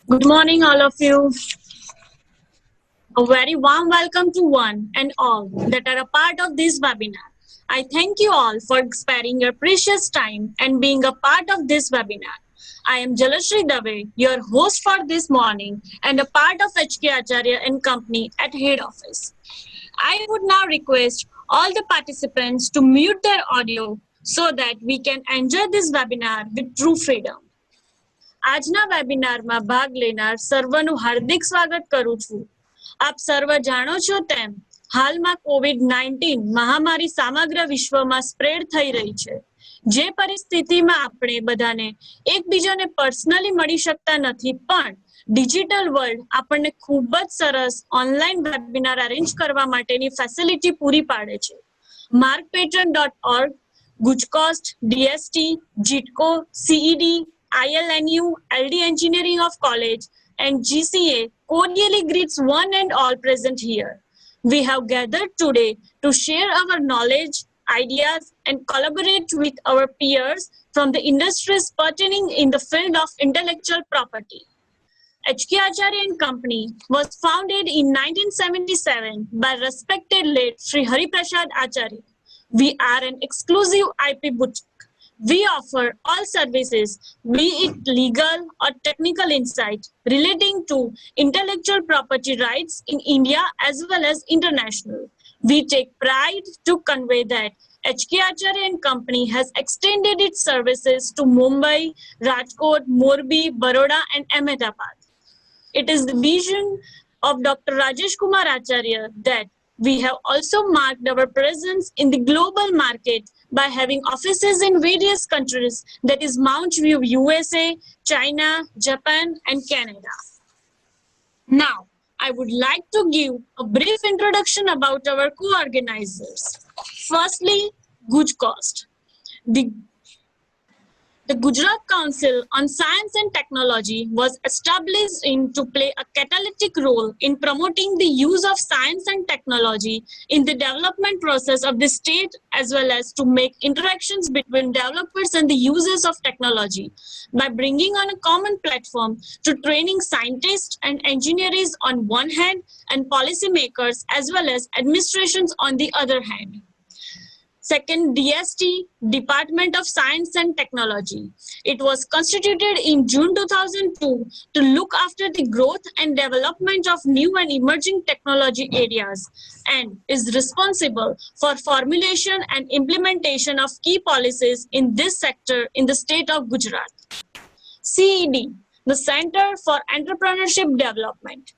Good morning, all of you. A very warm welcome to one and all that are a part of this webinar. I thank you all for sparing your precious time and being a part of this webinar. I am Jalashri Dave, your host for this morning and a part of HK Acharya and Company at Head Office. I would now request all the participants to mute their audio so that we can enjoy this webinar with true freedom. આજના વેબિનારમાં ભાગ લેનાર સર્વનું હાર્દિક સ્વાગત કરું છું. આપ સર્વ જાણો છો તેમ હાલમાં COVID-19 મહામારી સમગ્ર વિશ્વમાં સ્પ્રેડ થઈ રહી છે. જે પરિસ્થિતિમાં આપણે બધાને એકબીજાને પર્સનલી મળી શકતા નથી, પણ ડિજિટલ વર્લ્ડ આપણને ખૂબ જ સરસ ઓનલાઈન વેબિનાર અરેન્જ કરવા માટેની ફેસિલિટી પૂરી પાડે છે. markpatron.org, Guchcost, DST, JITCO, CED, ILNU, LD Engineering of College, and GCA cordially greets one and all present here. We have gathered today to share our knowledge, ideas, and collaborate with our peers from the industries pertaining in the field of intellectual property. HK Acharya and Company was founded in 1977 by respected late Sri Hari Prasad Acharya. We are an exclusive IP boutique. We offer all services, be it legal or technical insight, relating to intellectual property rights in India as well as international. We take pride to convey that HK Acharya and Company has extended its services to Mumbai, Rajkot, Morbi, Baroda, and Ahmedabad. It is the vision of Dr. Rajesh Kumar Acharya that we have also marked our presence in the global market by having offices in various countries, that is Mount View, USA, China, Japan, and Canada. Now, I would like to give a brief introduction about our co-organizers. Firstly, Guchcost. The Gujarat Council on Science and Technology was established to play a catalytic role in promoting the use of science and technology in the development process of the state, as well as to make interactions between developers and the users of technology by bringing on a common platform to training scientists and engineers on one hand and policymakers as well as administrations on the other hand. Second, DST, Department of Science and Technology. It was constituted in June 2002 to look after the growth and development of new and emerging technology areas and is responsible for formulation and implementation of key policies in this sector in the state of Gujarat. CED, the Center for Entrepreneurship Development,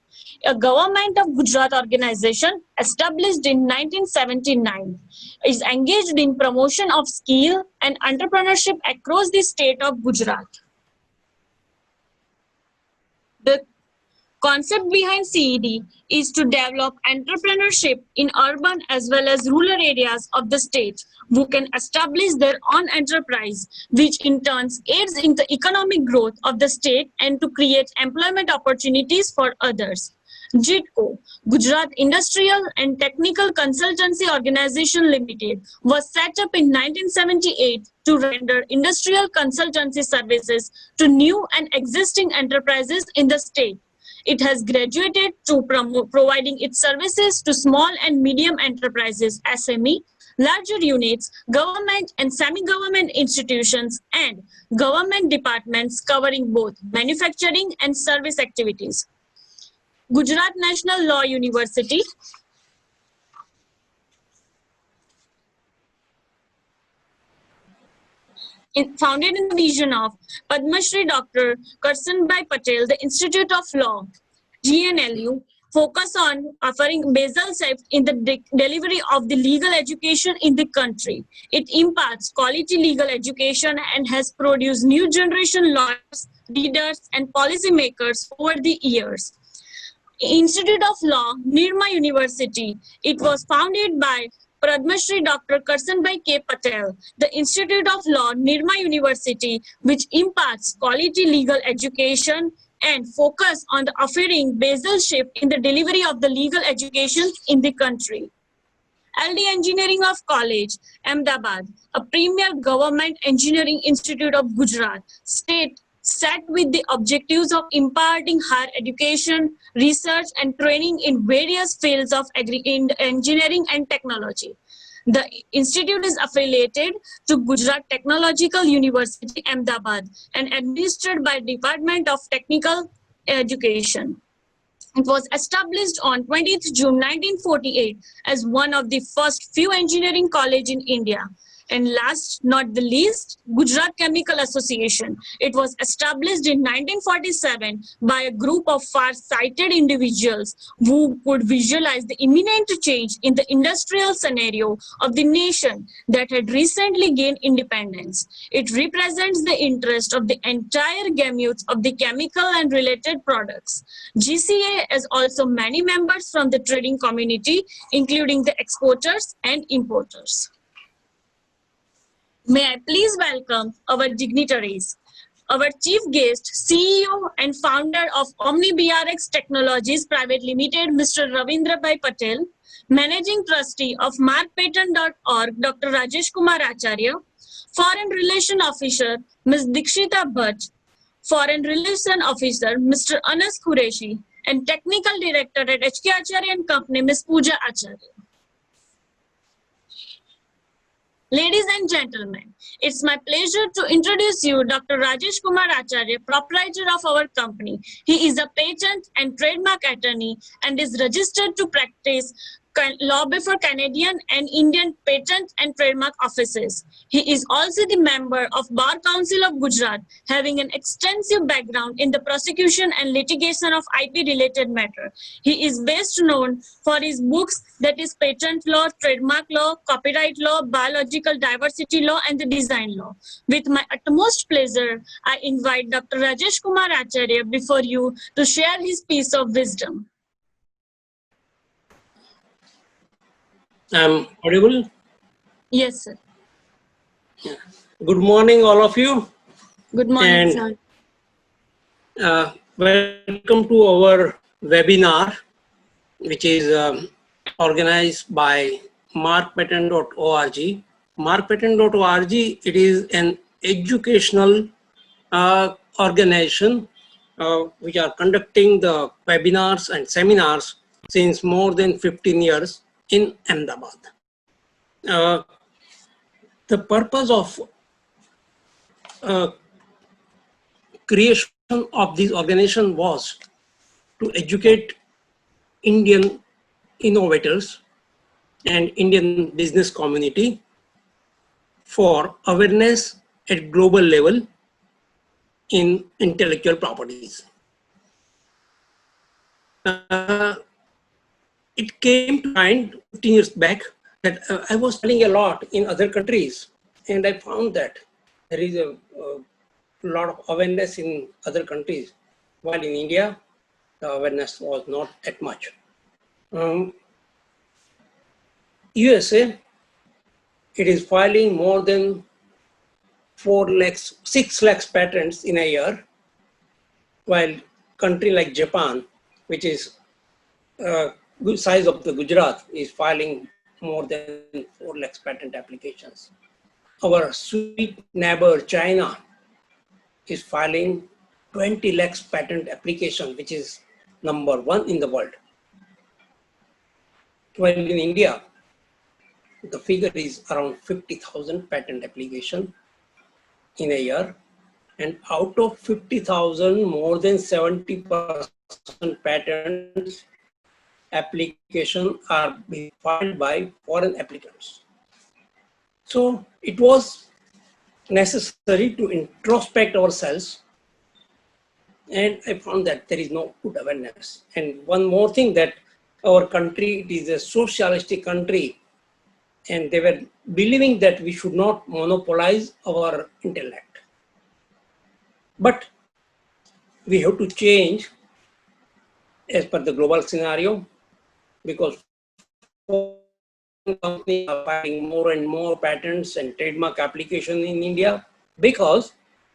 a government of Gujarat organization established in 1979, is engaged in promotion of skill and entrepreneurship across the state of Gujarat. The concept behind CED is to develop entrepreneurship in urban as well as rural areas of the state who can establish their own enterprise, which in turn aids in the economic growth of the state and to create employment opportunities for others. JITCO, Gujarat Industrial and Technical Consultancy Organization Limited, was set up in 1978 to render industrial consultancy services to new and existing enterprises in the state. It has graduated to providing its services to small and medium enterprises, SME, larger units, government and semi-government institutions, and government departments covering both manufacturing and service activities. Gujarat National Law University, founded in the vision of Padma Shri Dr. Karsanbhai Patel, the Institute of Law, GNLU, focus on offering basal steps in the delivery of the legal education in the country. It imparts quality legal education and has produced new generation lawyers, leaders, and policymakers over the years. Institute of Law, Nirma University. It was founded by Padma Shri Dr. Karsanbhai K. Patel. The Institute of Law, Nirma University, which imparts quality legal education and focus on the offering basal shift in the delivery of the legal education in the country. LD Engineering of College, Ahmedabad, a premier government engineering institute of Gujarat, state set with the objectives of imparting higher education, research, and training in various fields of engineering and technology. The institute is affiliated to Gujarat Technological University, Ahmedabad, and administered by Department of Technical Education. It was established on 20th June 1948 as one of the first few engineering college in India. And last not the least, Gujarat Chemical Association. It was established in 1947 by a group of far-sighted individuals who could visualize the imminent change in the industrial scenario of the nation that had recently gained independence. It represents the interest of the entire gamut of the chemical and related products. GCA has also many members from the trading community, including the exporters and importers. May I please welcome our dignitaries. Our chief guest, CEO and founder of OmniBRX Technologies Private Limited, Mr. Ravindra Bhai Patel, Managing Trustee of markpatent.org, Dr. Rajesh Kumar Acharya, Foreign Relation Officer, Ms. Dikshita Bhatt, Foreign Relation Officer, Mr. Anas Qureshi, and Technical Director at HK Acharya and Company, Ms. Pooja Acharya. Ladies and gentlemen, it's my pleasure to introduce you Dr. Rajesh Kumar Acharya, proprietor of our company. He is a patent and trademark attorney and is registered to practice law before Canadian and Indian patent and trademark offices. He is also the member of Bar Council of Gujarat, having an extensive background in the prosecution and litigation of IP-related matter. He is best known for his books, that is patent law, trademark law, copyright law, biological diversity law, and the design law. With my utmost pleasure, I invite Dr. Rajesh Kumar Acharya before you to share his piece of wisdom. I'm audible? Yes, sir. Good morning, all of you. Good morning, sir. Welcome to our webinar, which is organized by markpatent.org. Markpatent.org, it is an educational organization which are conducting the webinars and seminars since more than 15 years in Ahmedabad. The purpose of creation of this organization was to educate Indian innovators and Indian business community for awareness at global level in intellectual properties. It came to mind 15 years back that I was studying a lot in other countries, and I found that there is a lot of awareness in other countries, while in India, the awareness was not that much. USA, it is filing more than 6 lakhs patents in a year, while country like Japan, which is good size of the Gujarat, is filing more than 4 lakhs patent applications. Our sweet neighbor China is filing 20 lakhs patent application, which is number 1 in the world. While in India, the figure is around 50,000 patent application in a year, and out of 50,000, more than 70% patents application are being filed by foreign applicants. So it was necessary to introspect ourselves, and I found that there is no good awareness. And one more thing, that our country, it is a socialistic country, and they were believing that we should not monopolize our intellect. But we have to change as per the global scenario, because companies are filing more and more patents and trademark application in India, because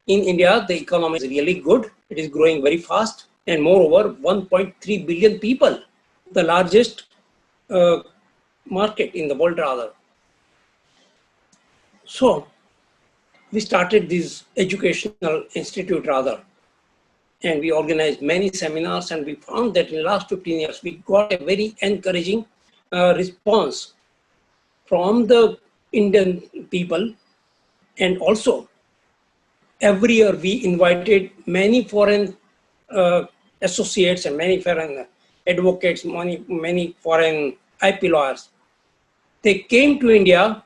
in India, the economy is really good. It is growing very fast, and moreover, 1.3 billion people, the largest market in the world rather. So we started this educational institute rather, and we organized many seminars, and we found that in the last 15 years, we got a very encouraging response from the Indian people. And also, every year we invited many foreign associates and many foreign advocates, many foreign IP lawyers. They came to India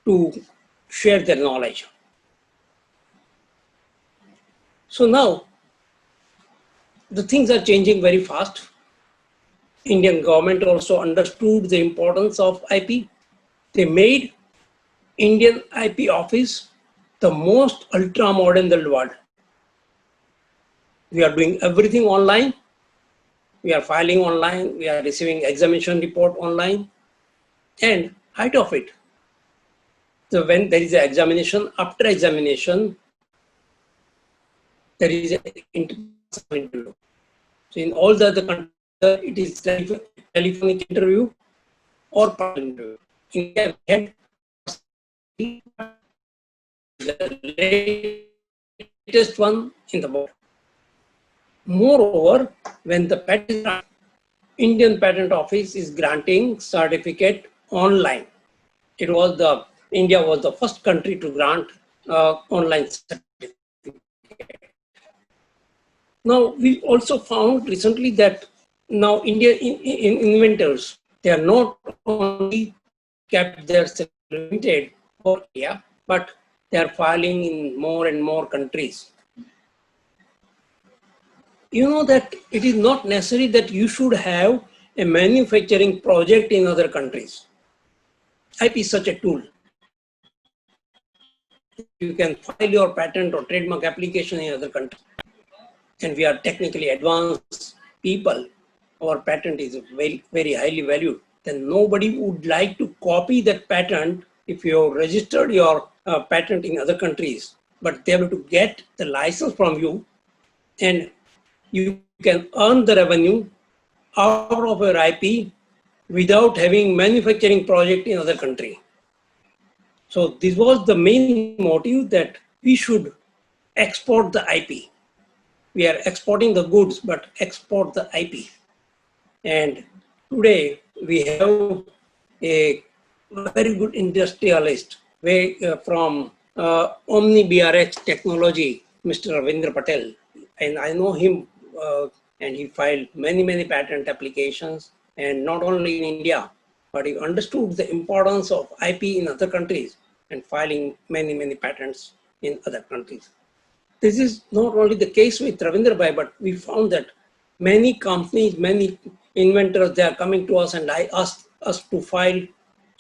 to share their knowledge. So now, the things are changing very fast. Indian government also understood the importance of IP. They made Indian IP office the most ultra modern in the world. We are doing everything online. We are filing online. We are receiving examination report online. And height of it, so when there is an examination, after examination, there is an interview. So in all the other countries, it is telephonic interview or personal interview. In India, we had the latest one in the world. Moreover, when the patent, Indian Patent Office is granting certificate online. It was India was the first country to grant online certificate. Now, we also found recently that now Indian inventors, they are not only kept their limited for India, but they are filing in more and more countries. You know that it is not necessary that you should have a manufacturing project in other countries. IP is such a tool. You can file your patent or trademark application in other countries. And we are technically advanced people. Our patent is very, very highly valued. Then nobody would like to copy that patent if you have registered your patent in other countries. But they have to get the license from you, and you can earn the revenue out of your IP without having manufacturing project in other country. So this was the main motive, that we should export the IP. We are exporting the goods, but export the IP. And today we have a very good industrialist from OmniBRX Technology, Mr. Ravindra Patel. And I know him, and he filed many patent applications, and not only in India, but he understood the importance of IP in other countries and filing many patents in other countries. This is not only the case with Ravindra Bhai, but we found that many companies, many inventors, they are coming to us and I ask us to file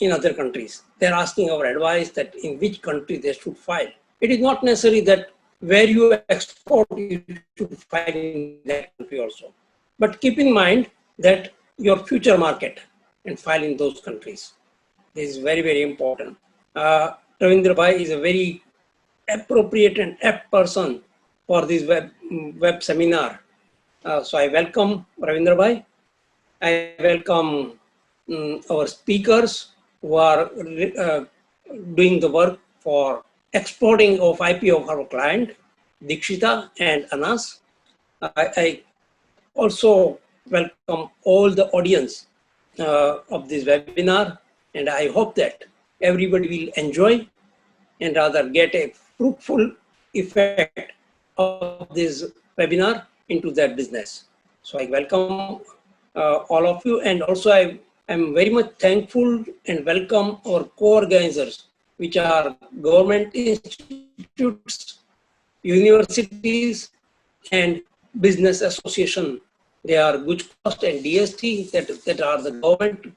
in other countries. They're asking our advice that in which country they should file. It is not necessary that where you export, you should file in that country also. But keep in mind that your future market and file in those countries. This is very important. Ravindra Bhai is a very appropriate and apt person for this web seminar. So I welcome Ravindra Bhai. I welcome our speakers who are doing the work for exporting of IP of our client, Dikshita and Anas. I also welcome all the audience of this webinar, and I hope that everybody will enjoy and rather get a fruitful effect of this webinar into their business. So I welcome all of you, and also I am very much thankful and welcome our co-organizers, which are government institutes, universities, and business association. They are Gujcost and DST that are the government.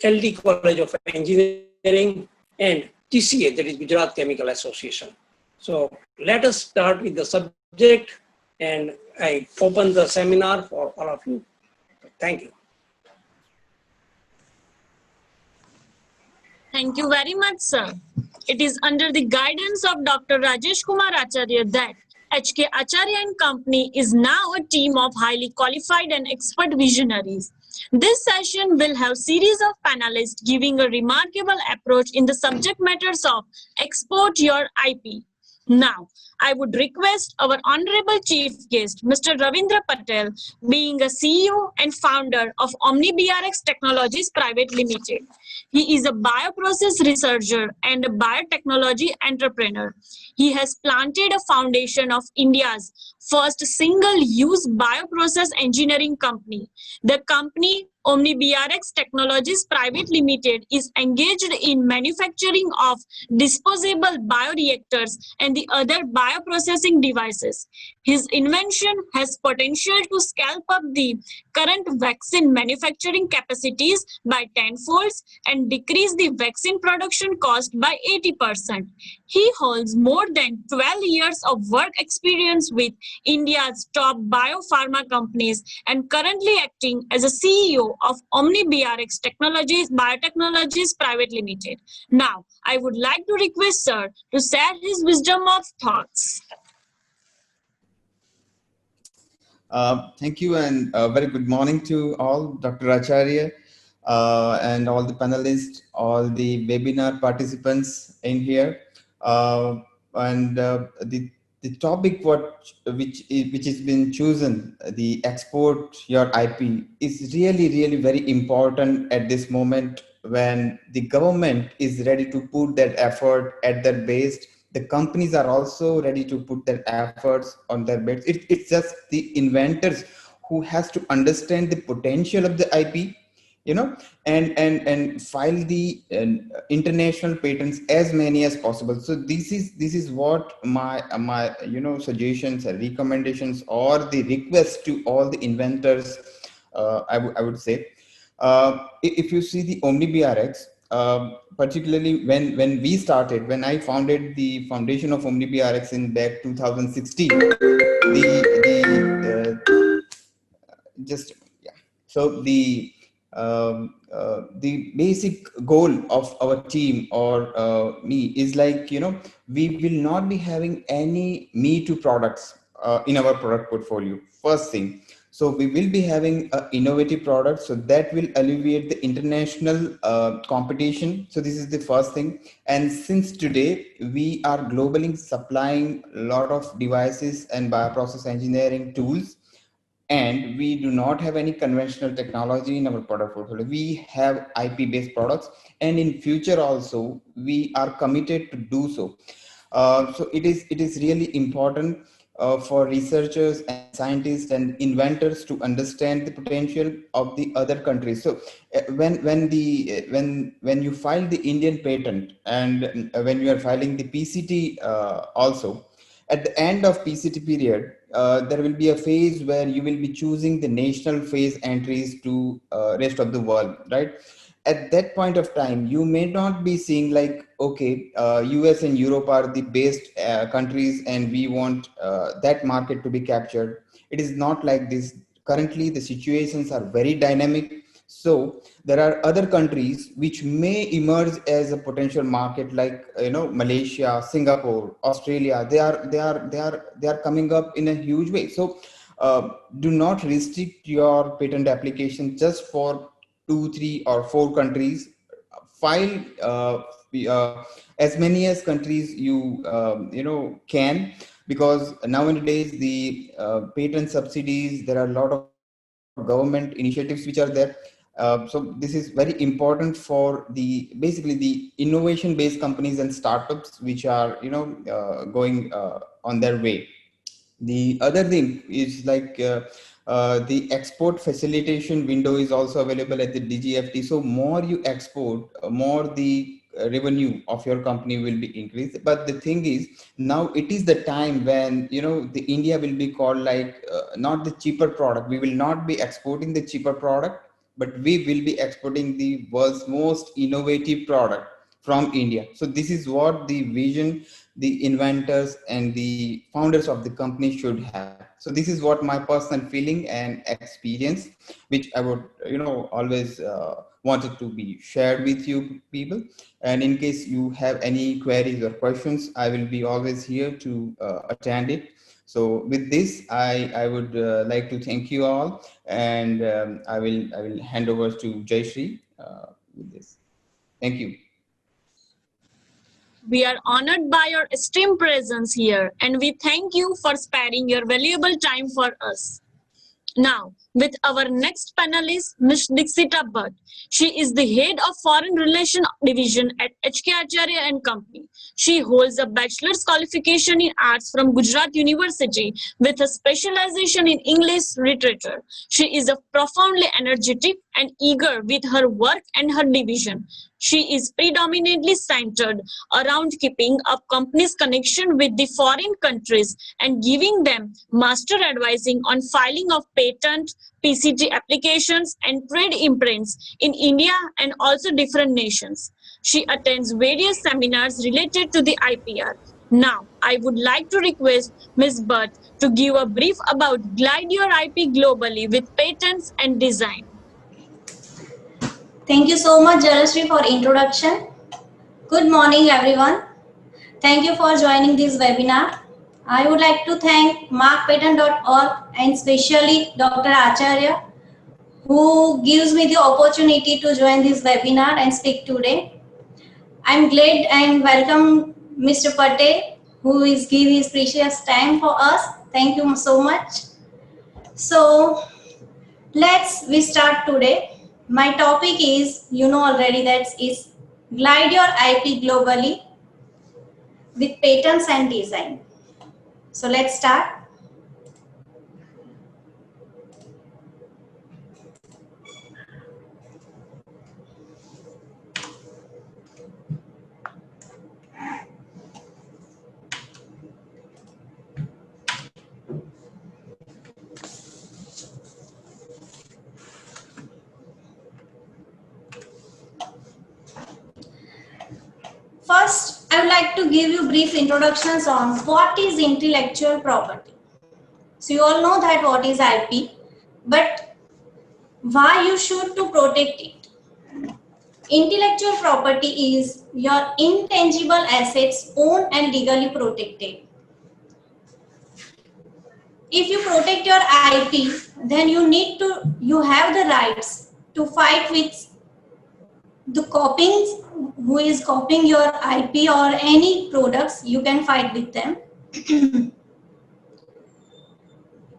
LD College of Engineering, and TCA, that is Gujarat Chemical Association. So let us start with the subject, and I open the seminar for all of you. Thank you. Thank you very much, sir. It is under the guidance of Dr. Rajesh Kumar Acharya that HK Acharya and Company is now a team of highly qualified and expert visionaries. This session will have series of panelists giving a remarkable approach in the subject matters of export your IP. Now, I would request our honorable chief guest, Mr. Ravindra Patel, being a CEO and founder of OmniBRX Technologies Private Limited. He is a bioprocess researcher and a biotechnology entrepreneur. He has planted a foundation of India's first single-use bioprocess engineering company. The company OmniBRX Technologies Private Limited is engaged in manufacturing of disposable bioreactors and the other bioprocessing devices. His invention has potential to scale up the current vaccine manufacturing capacities by tenfolds and decrease the vaccine production cost by 80%. He holds more than 12 years of work experience with India's top biopharma companies and currently acting as a CEO of OmniBRX Technologies Biotechnologies Private Limited. Now, I would like to request Sir to share his wisdom of thoughts. Thank you, and very good morning to all, Dr. Acharya, and all the panelists, all the webinar participants in here. And the topic which has been chosen, the export your IP, is really very important at this moment when the government is ready to put that effort at their base. The companies are also ready to put their efforts on their base. It's just the inventors who has to understand the potential of the IP, and file the international patents as many as possible. So this is what my suggestions and recommendations or the request to all the inventors, I would say. If you see the OmniBRX, particularly when I founded the foundation of OmniBRX in back 2016, so the basic goal of our team or me is like, we will not be having any me too products in our product portfolio, first thing. So we will be having an innovative product, so that will alleviate the international competition. So this is the first thing. And since today we are globally supplying a lot of devices and bioprocess engineering tools, and we do not have any conventional technology in our product portfolio, we have IP based products, and in future also we are committed to do so. So it is really important for researchers and scientists and inventors to understand the potential of the other countries. So when you file the Indian patent, and when you are filing the PCT also, at the end of PCT period, there will be a phase where you will be choosing the national phase entries to rest of the world, right? At that point of time, you may not be seeing like, okay, US and Europe are the best countries and we want that market to be captured. It is not like this. Currently, the situations are very dynamic. So there are other countries which may emerge as a potential market, like Malaysia, Singapore, Australia. They are coming up in a huge way. So do not restrict your patent application just for 2, 3, or 4 countries. File as many as countries can, because nowadays the patent subsidies, there are a lot of government initiatives which are there. So this is very important for basically the innovation based companies and startups which are going on their way. The other thing is like the export facilitation window is also available at the DGFT. So more you export, more the revenue of your company will be increased. But the thing is, now it is the time when the India will be called like not the cheaper product. We will not be exporting the cheaper product, but we will be exporting the world's most innovative product from India. So this is what the vision the inventors and the founders of the company should have. So this is what my personal feeling and experience, which I would always wanted to be shared with you people. And in case you have any queries or questions, I will be always here to attend it. So with this, I would like to thank you all, and I will hand over to Jayshree with this. Thank you. We are honored by your esteemed presence here, and we thank you for sparing your valuable time for us. Now, with our next panelist, Ms. Dixita Bhatt. She is the head of Foreign Relations Division at HK Acharya and Company. She holds a bachelor's qualification in arts from Gujarat University with a specialization in English literature. She is a profoundly energetic and eager with her work and her division. She is predominantly centered around keeping up companies' connection with the foreign countries and giving them master advising on filing of patent, PCT applications, and trade imprints in India and also different nations. She attends various seminars related to the IPR. Now, I would like to request Ms. Bhatt to give a brief about Glide Your IP globally with patents and design. Thank you so much, Jarashri, for introduction. Good morning, everyone. Thank you for joining this webinar. I would like to thank markpatent.org and especially Dr. Acharya, who gives me the opportunity to join this webinar and speak today. I'm glad and welcome Mr. Patel, who is giving his precious time for us. Thank you so much. So we start today. My topic is, you know already, that is Glide Your IP globally with patents and design. So let's start. First, I would like to give you brief introductions on what is intellectual property. So you all know that what is IP, but why you should to protect it. Intellectual property is your intangible assets owned and legally protected. If you protect your IP, then you have the rights to fight with the copying, who is copying your IP or any products, you can fight with them.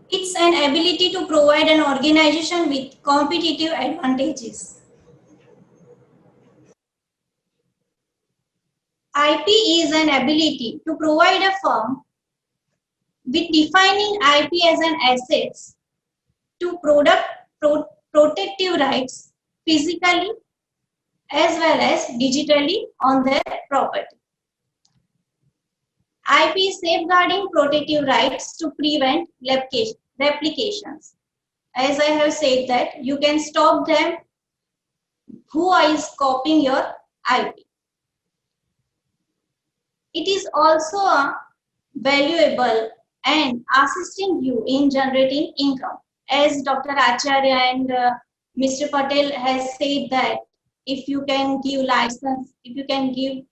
It's an ability to provide an organization with competitive advantages. IP is an ability to provide a firm with defining IP as an assets to protective rights physically as well as digitally on their property. IP is safeguarding protective rights to prevent replications. As I have said that you can stop them who is copying your IP. It is also valuable and assisting you in generating income. As Dr. Acharya and Mr. Patel has said that if you can give license, if you can give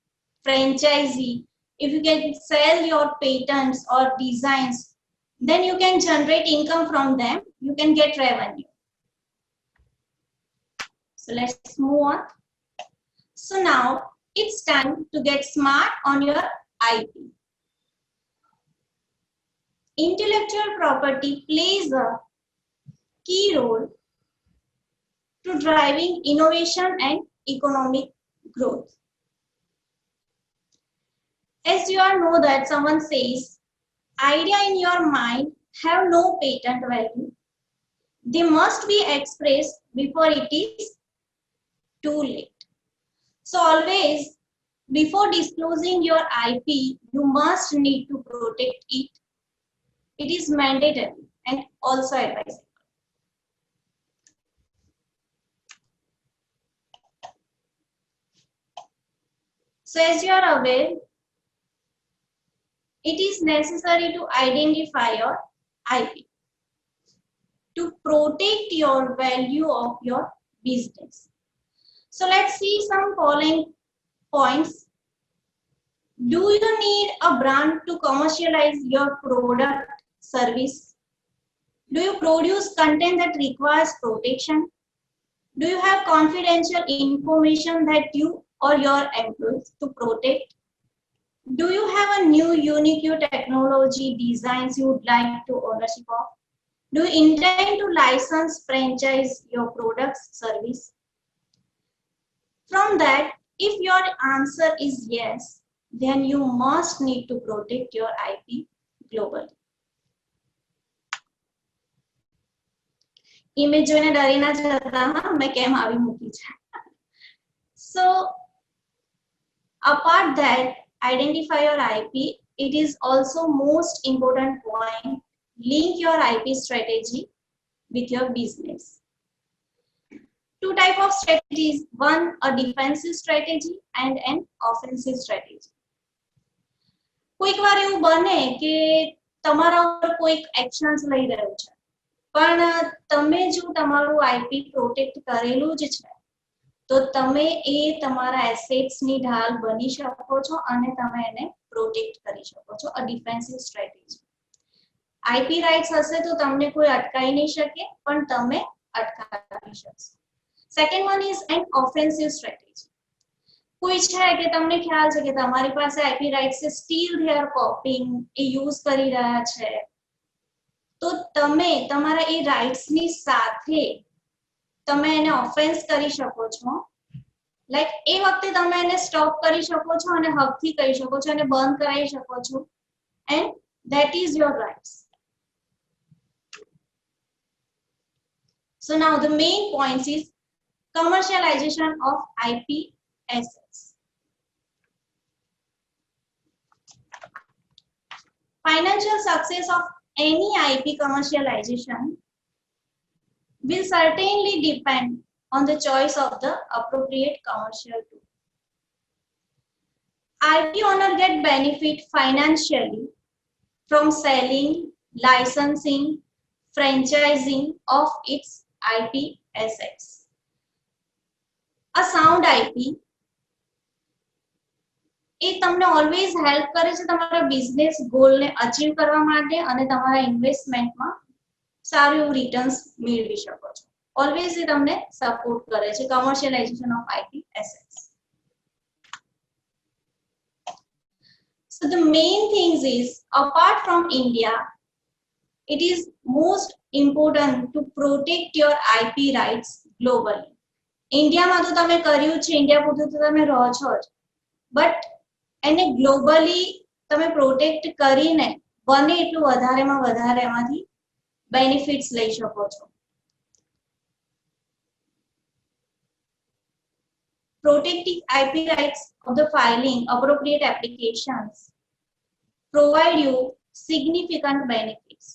franchisee, if you can sell your patents or designs, then you can generate income from them, you can get revenue. So let's move on. So now it's time to get smart on your IP. Intellectual property plays a key role to driving innovation and economic growth. As you all know that someone says, idea in your mind have no patent value. They must be expressed before it is too late. So always, before disclosing your IP, you must need to protect it. It is mandatory and also advisable. So as you are aware, it is necessary to identify your IP to protect your value of your business. So let's see some following points. Do you need a brand to commercialize your product service? Do you produce content that requires protection? Do you have confidential information that you or your employees to protect? Do you have a new unique technology designs you would like to ownership of? Do you intend to license, franchise your products, service? From that, if your answer is yes, then you must need to protect your IP globally. Image જોઈને ડરી ના જતા હા મેં કેમ આવી મૂકી છે. So apart that, identify your IP. It is also most important point. Link your IP strategy with your business. Two type of strategies. One, a defensive strategy and an offensive strategy. કોઈક વાર એવું બને કે તમારા ઉપર કોઈક actions લઈ રહ્યું છે પણ તમે જો તમારું આઈપી પ્રોટેક્ટ કરેલું જ છે તો તમે એ તમારા એસેટ્સ ની ઢાલ બની શકો છો અને તમે એને પ્રોટેક્ટ કરી શકો છો. અ ડિફેન્સિવ સ્ટ્રેટેજી. આઈપી રાઇટ્સ હશે તો તમને કોઈ અટકાઈ નહીં શકે પણ તમે અટકાવી શકશો. Second one is an offensive strategy. કોઈ છે કે તમને ખ્યાલ છે કે તમારી પાસે આઈપી રાઇટ્સ છે, સ્ટીલ ધે આર કોપિંગ, એ યુઝ કરી રહ્યા છે, તો તમે તમારા એ રાઇટ્સ ની સાથે તમે એને ઓફેન્સ કરી શકો છો. લાઈક એ વખતે તમે એને સ્ટોપ કરી શકો છો અને હકથી કરી શકો છો અને બંધ કરાવી શકો છો. And that is your rights. So now the main points is commercialization of IP assets. Financial success of any IP commercialization will certainly depend on the choice of the appropriate commercial tool. IP owner get benefit financially from selling, licensing, franchising of its IP assets. A sound IP એ તમને always help કરે છે તમારા business ગોલને achieve કરવા માટે અને તમારા ઇન્વેસ્ટમેન્ટમાં સારું એવું રિટર્ન્સ મેળવી શકો છો. ઓલવેઝ એ તમને સપોર્ટ કરે છે commercialisation of IP assets. So the main things is, apart from India, it is most important to protect your IP rights globally. ઇન્ડિયામાં તો તમે કર્યું છે, ઇન્ડિયા પૂરતું તો તમે રહો છો જ, બટ એને ગ્લોબલી તમે પ્રોટેક્ટ કરીને બને એટલું વધારેમાં વધારે એમાંથી બેનિફિટ્સ લઈ શકો છો. Protecting IP rights of the filing appropriate applications provide you significant benefits.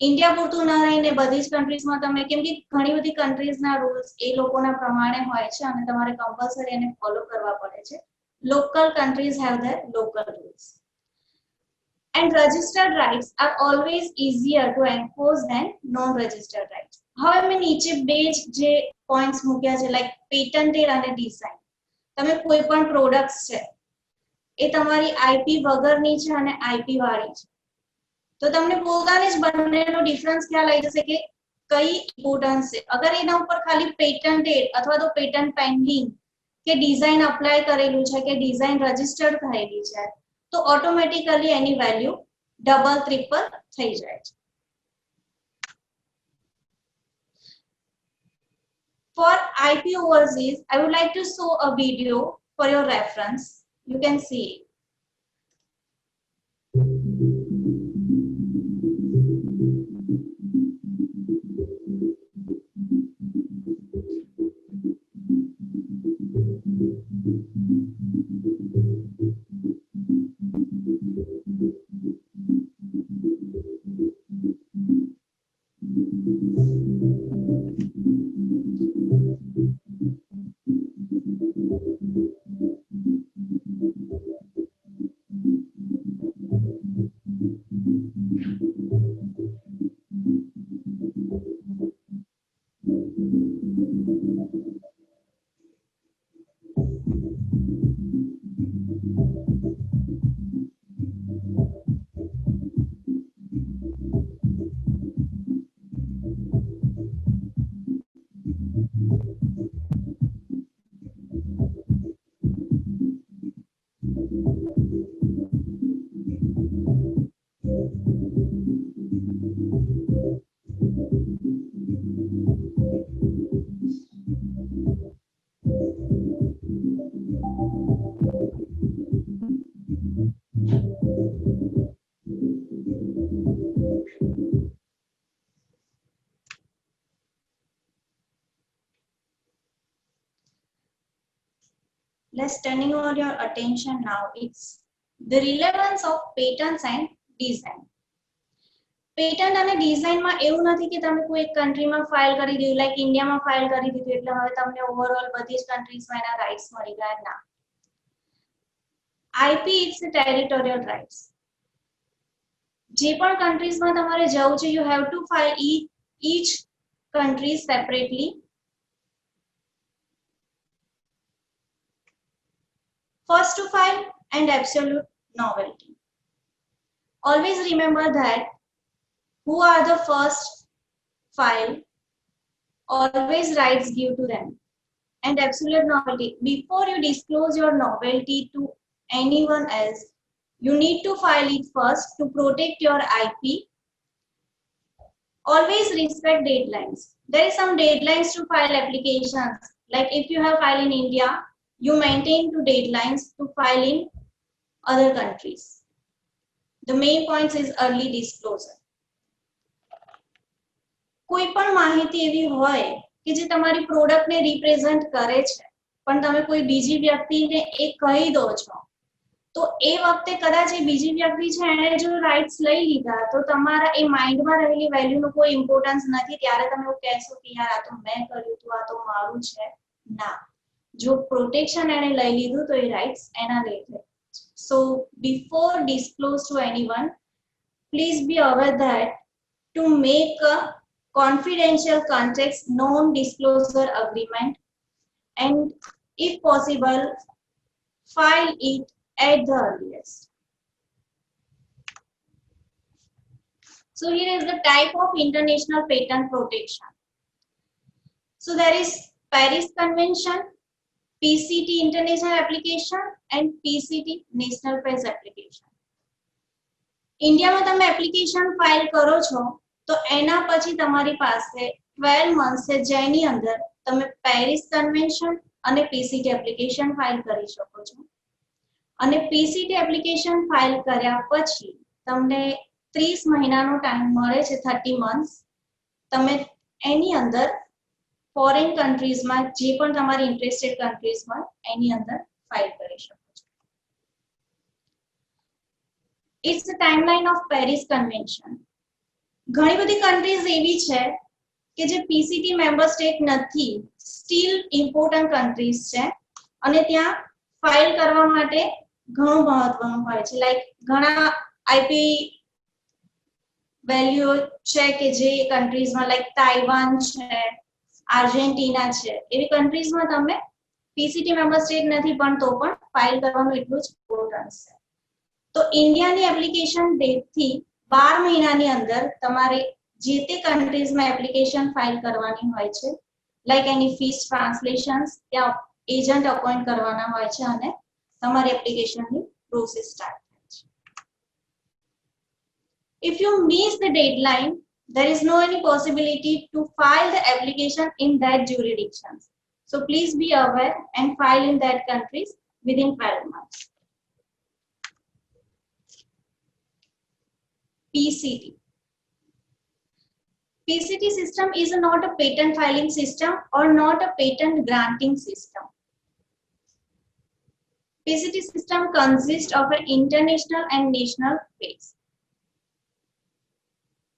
India પૂરતું ન રહીને બધી જ કન્ટ્રીઝમાં તમે, કેમ કે ઘણી બધી કન્ટ્રીઝના રૂલ્સ એ લોકોના પ્રમાણે હોય છે અને તમારે કમ્પલસરી એને ફોલો કરવા પડે છે. Local countries have their local rules. And registered rights are always easier to enforce than non-registered rights. હવે મેં નીચે બે જે પોઈન્ટ્સ મૂક્યા છે, લાઈક પેટન્ટેડ અને ડિઝાઇન. તમે કોઈ પણ પ્રોડક્ટ્સ છે એ તમારી આઈપી વગરની છે અને આઈપી વાળી છે, તો તમને પોતાને જ બંનેનો ડિફરન્સ ખ્યાલ આવી જશે કે કઈ ઇમ્પોર્ટન્સ છે. અગર એના ઉપર ખાલી પેટન્ટેડ અથવા તો પેટન્ટ પેન્ડિંગ કે ડિઝાઇન અપ્લાય કરેલું છે કે ડિઝાઇન રજીસ્ટર્ડ થયેલી છે, તો ઓટોમેટિકલી એની વેલ્યુ ડબલ ટ્રિપલ થઈ જાય છે. For IP overseas, I would like to show a video for your reference. You can see it. Let's turning on your attention now. It's the relevance of patents and design. Patent અને ડિઝાઇનમાં એવું નથી કે તમે કોઈ એક કન્ટ્રીમાં file કરી દીધું, લાઈક ઇન્ડિયામાં ફાઇલ કરી દીધું એટલે હવે તમને ઓવરઓલ બધી જ કન્ટ્રીઝમાં એના રાઇટ્સ મળી ગયા. ના, આઈપી ઇટ્સ ટેરિટોરિયલ રાઇટ્સ. જે પણ કન્ટ્રીઝમાં તમારે જવું છે, you have to file each country separately. First to file and absolute novelty. Always remember that who are the first file, always rights give to them. And absolute novelty. Before you disclose your novelty to anyone else, you need to file it first to protect your IP. Always respect deadlines. There is some deadlines to file applications. Like if you have filed in India, you maintain two deadlines to file in other countries. The main point is early disclosure. કોઈ પણ માહિતી એવી હોય કે જે તમારી પ્રોડક્ટને represent કરે છે, પણ તમે કોઈ બીજી વ્યક્તિને એ કહી દો છો, તો એ વખતે કદાચ એ બીજી વ્યક્તિ છે એણે જો રાઇટ્સ લઈ લીધા તો તમારા એ માઇન્ડમાં રહેલી વેલ્યુનો કોઈ ઇમ્પોર્ટન્સ નથી. ત્યારે તમે એવું કહેશો કે યાર આ તો મેં કર્યું હતું, આ તો મારું છે. ના, જો પ્રોટેક્શન એણે લઈ લીધું તો એ રાઇટ્સ એના લીધે. So before disclose to anyone, please be aware that to make a confidential contracts non-disclosure agreement, and if possible file it at the earliest. So here is the type of international patent protection. So there is Paris Convention, PCT international application and PCT national press application. ઇન્ડિયામાં તમે application file કરો છો તો એના પછી તમારી પાસે 12 months છે જેની અંદર તમે પેરિસ કન્વેન્શન અને પીસીટી એપ્લિકેશન ફાઇલ કરી શકો છો. અને પીસીટી એપ્લિકેશન ફાઇલ કર્યા પછી તમને 30 મહિનાનો ટાઈમ મળે છે, 30 months. તમે એની અંદર ફોરેન કન્ટ્રીઝમાં જે પણ તમારી ઇન્ટરેસ્ટેડ કન્ટ્રીઝમાં એની અંદર ફાઇલ કરી શકો છો. It's the timeline of Paris Convention. ઘણી બધી countries એવી છે કે જે PCT member state નથી, still important countries છે અને ત્યાં ફાઇલ કરવા માટે ઘણું મહત્વનું હોય છે. લાઈક ઘણા IP વેલ્યુ છે કે જે કન્ટ્રીઝમાં લાઈક તાઇવાન છે, આર્જેન્ટિના છે, એવી કન્ટ્રીઝમાં તમે PCT member state નથી પણ તો પણ ફાઇલ કરવાનું એટલું જ ઇમ્પોર્ટન્સ છે. તો ઇન્ડિયાની એપ્લિકેશન ડેટથી 12 મહિનાની અંદર તમારે જે તે કન્ટ્રીઝમાં એપ્લિકેશન ફાઇલ કરવાની હોય છે. લાઈક એની ફીસ, ટ્રાન્સલેશન્સ, ત્યાં એજન્ટ અપોઇન્ટ કરવાના હોય છે અને તમારી એપ્લિકેશનની પ્રોસેસ સ્ટાર્ટ થાય છે. If you miss the deadline, there is no any possibility to file the application in that jurisdiction. So please be aware and file in that countries within 12 months. PCT. PCT system is not a patent filing system or not a patent granting system. PCT system consists of an international and national phase.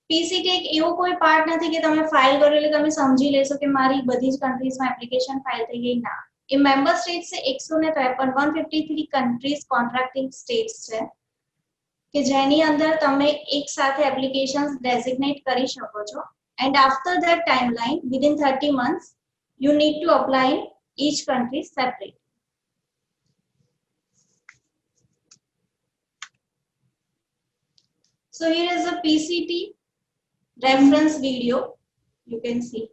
PCT એક એવો કોઈ part નથી કે તમે file કરો એટલે તમે સમજી લેશો કે મારી બધી જ કન્ટ્રીઝમાં એપ્લિકેશન ફાઇલ થઈ ગઈ. ના, એ મેમ્બર સ્ટેટ્સ છે 153, 153 કન્ટ્રીઝ કોન્ટ્રાક્ટિંગ સ્ટેટ્સ છે કે જેની અંદર તમે એક સાથે એપ્લિકેશન્સ ડેઝિગ્નેટ કરી શકો છો. And after that timeline, within 30 months, you need to apply in each country separately. So here is a PCT reference video. You can see.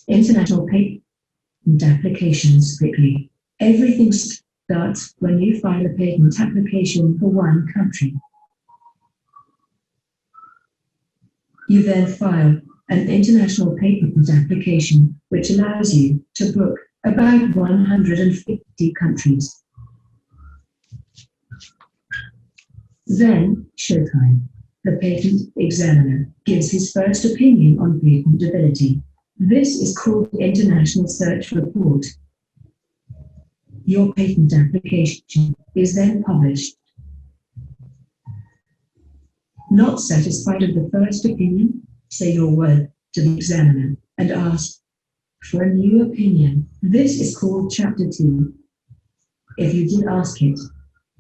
International patent applications quickly. Everything starts when you file a patent application for one country. You then file an international patent application, which allows you to book about 150 countries. Then, showtime. The patent examiner gives his first opinion on patentability. This is called International Search Report. Your patent application is then published. Not satisfied with the first opinion, say your word to the examiner and ask for a new opinion. This is called Chapter 2. If you did ask it,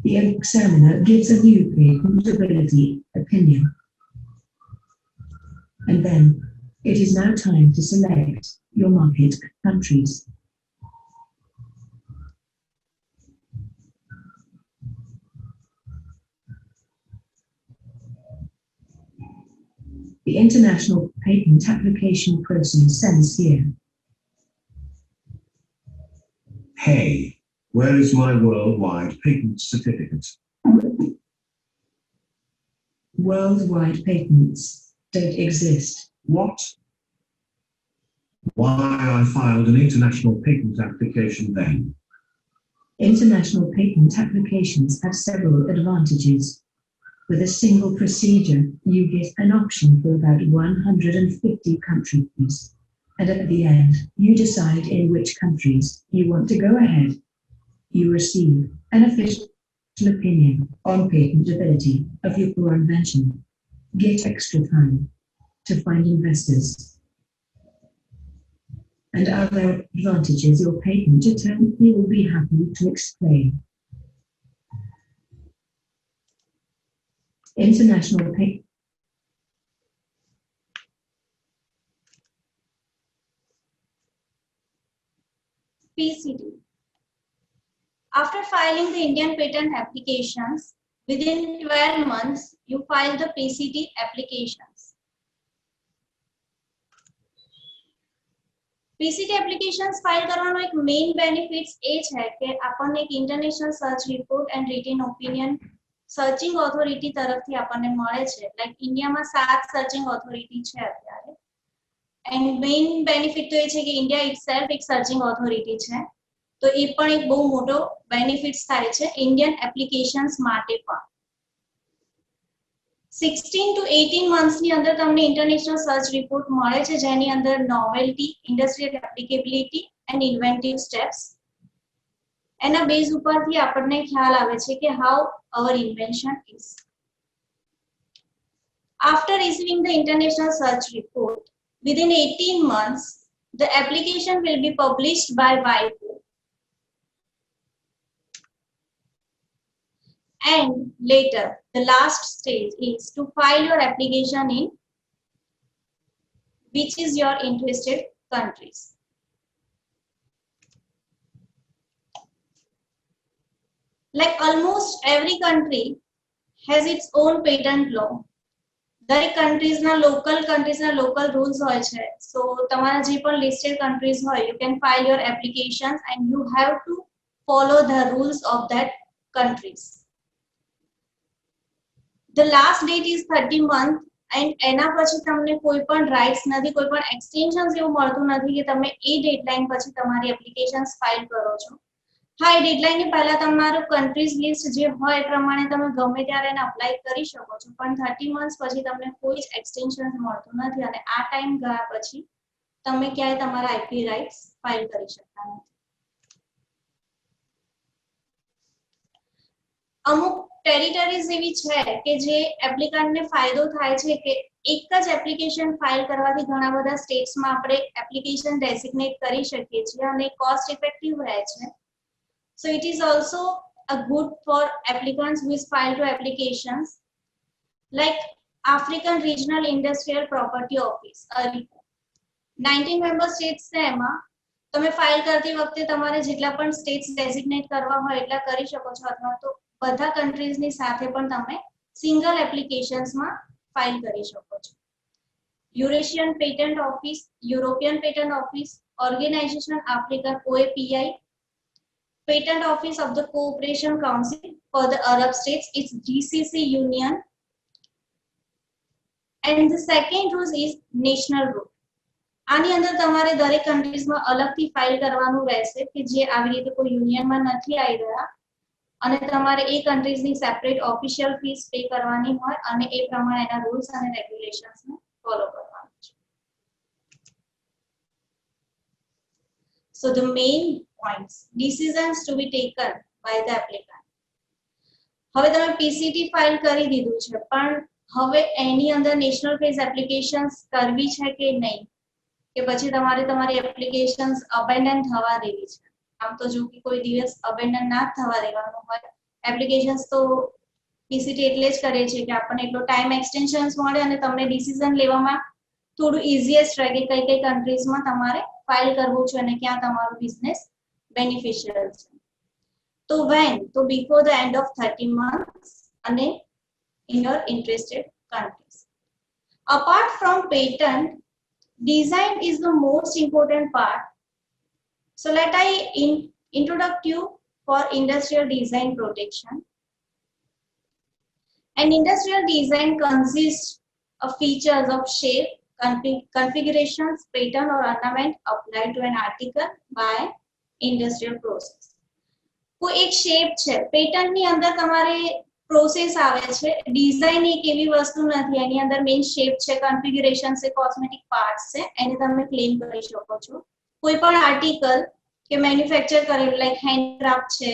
the examiner gives a new patentability opinion. And then it is now time to select your market countries. The international patent application process ends here. Hey, where is my worldwide patent certificate? Worldwide patents don't exist. What? Why I filed an international patent application then? International patent applications have several advantages. With a single procedure, you get an option for about 150 countries. And at the end, you decide in which countries you want to go ahead. You receive an official opinion on patentability of your core invention. Get extra time to find investors. And other advantages your patent attorney will be happy to explain. International patent. PCT. After filing the Indian patent applications, within 12 months, you file the PCT applications. PCT applications file કરવાનો એક main benefits એ છે કે આપણને એક international search report and written opinion searching authority તરફથી આપણને મળે છે. લાઈક ઇન્ડિયામાં 7 searching authority છે અત્યારે. And main benefit તો એ છે કે ઇન્ડિયા itself એક searching authority છે. તો એ પણ એક બહુ મોટો બેનિફિટ્સ થાય છે ઇન્ડિયન એપ્લિકેશન્સ માટે પણ. 16 to 18 months ની અંદર તમને ઇન્ટરનેશનલ સર્ચ રિપોર્ટ મળે છે જેની અંદર novelty, industrial applicability and inventive steps એના બેઝ ઉપરથી આપણને ખ્યાલ આવે છે કે how our invention is. After receiving the international search report, within 18 months, the application will be published by WIPO. And later, the last stage is to file your application in which is your interested countries. Like almost every country has its own patent law. દરેક countries ના local rules હોય છે. So તમારા જે પણ listed countries હોય, you can file your applications and you have to follow the rules of that countries. The last date is 30 month and એના પછી તમને કોઈ પણ રાઇટ્સ નથી, કોઈ પણ એક્સટેન્શન્સ એવું મળતું નથી કે તમે એ ડેડલાઇન પછી તમારી એપ્લિકેશન્સ ફાઇલ કરો છો. હા, એ ડેડલાઇન ની પહેલા તમારું કન્ટ્રીઝ લિસ્ટ જે હોય એ પ્રમાણે તમે ગમે ત્યારે એને અપ્લાય કરી શકો છો, પણ 30 months પછી તમને કોઈ જ એક્સટેન્શન્સ મળતું નથી અને આ ટાઈમ ગયા પછી તમે ક્યાંય તમારા આઈપી રાઇટ્સ ફાઇલ કરી શકતા નથી. અમુક ટેરિટરીઝ એવી છે કે જે એપ્લિકન્ટને ફાયદો થાય છે કે એક જ એપ્લિકેશન ફાઇલ કરવાથી ઘણા બધા સ્ટેટ્સમાં આપણે એપ્લિકેશન ડેઝિગ્નેટ કરી શકીએ છીએ અને કોસ્ટ ઇફેક્ટિવ રહે છે. So it is also a good for applicants who is filed to applications like African Regional Industrial Property Office, ARIPO. 19 member states છે એમાં તમે ફાઇલ કરતી વખતે તમારે જેટલા પણ સ્ટેટ્સ ડેઝિગ્નેટ કરવા હોય એટલા કરી શકો છો અથવા તો બધા કન્ટ્રીઝની સાથે પણ તમે સિંગલ એપ્લિકેશન્સમાં ફાઇલ કરી શકો છો. Eurasian Patent Office, European Patent Office, Organization Africa OAPI, Patent Office of the Cooperation Council for the Arab States, it's GCC Union. And the second rule is national rule. આની અંદર તમારે દરેક કન્ટ્રીઝમાં અલગથી file કરવાનું રહેશે કે જે આવી રીતે કોઈ યુનિયનમાં નથી આવી રહ્યા અને તમારે એ કન્ટ્રીઝની સેપરેટ ઓફિશિયલ ફીસ પે કરવાની હોય અને એ પ્રમાણે એના રૂલ્સ અને રેગ્યુલેશન્સને ફોલો કરવાનું છે. So the main points, decisions to be taken by the applicant. હવે તમે PCT ફાઇલ કરી દીધું છે પણ હવે એની અંદર નેશનલ ફેઝ એપ્લિકેશન્સ કરવી છે કે નહીં કે પછી તમારે તમારી એપ્લિકેશન્સ અબેન્ડન થવા દેવી છે. આમ તો જો કે કોઈ દિવસ અબેન્ડન ના થવા દેવાનું હોય, એપ્લિકેશન્સ તો પીસીટી એટલે જ કરે છે કે આપણને એટલો ટાઈમ એક્સટેન્શન્સ મળે અને તમને ડિસિઝન લેવામાં થોડું ઇઝીએસ્ટ રહે કે કઈ કઈ કન્ટ્રીઝમાં તમારે ફાઇલ કરવું છે અને ક્યાં તમારું બિઝનેસ બેનિફિશિયલ છે. તો વેન તો before the end of 30 months અને in your interested countries. Apart from patent, design is the most important part. So let I introduce you for industrial design protection. An industrial design consists of features of shape, configurations, pattern or ornament applied to an article by industrial process. કોઈ એક shape છે, પેટર્નની અંદર તમારે process આવે છે, design એક એવી વસ્તુ નથી, એની અંદર મેઇન શેપ છે, કન્ફિગ્યુરેશન છે, કોસ્મેટિક પાર્ટ્સ છે, એને તમે ક્લેમ કરી શકો છો. કોઈ પણ આર્ટિકલ કે મેન્યુફેક્ચર કરેલું લાઈક હેન્ડક્રાફ્ટ છે,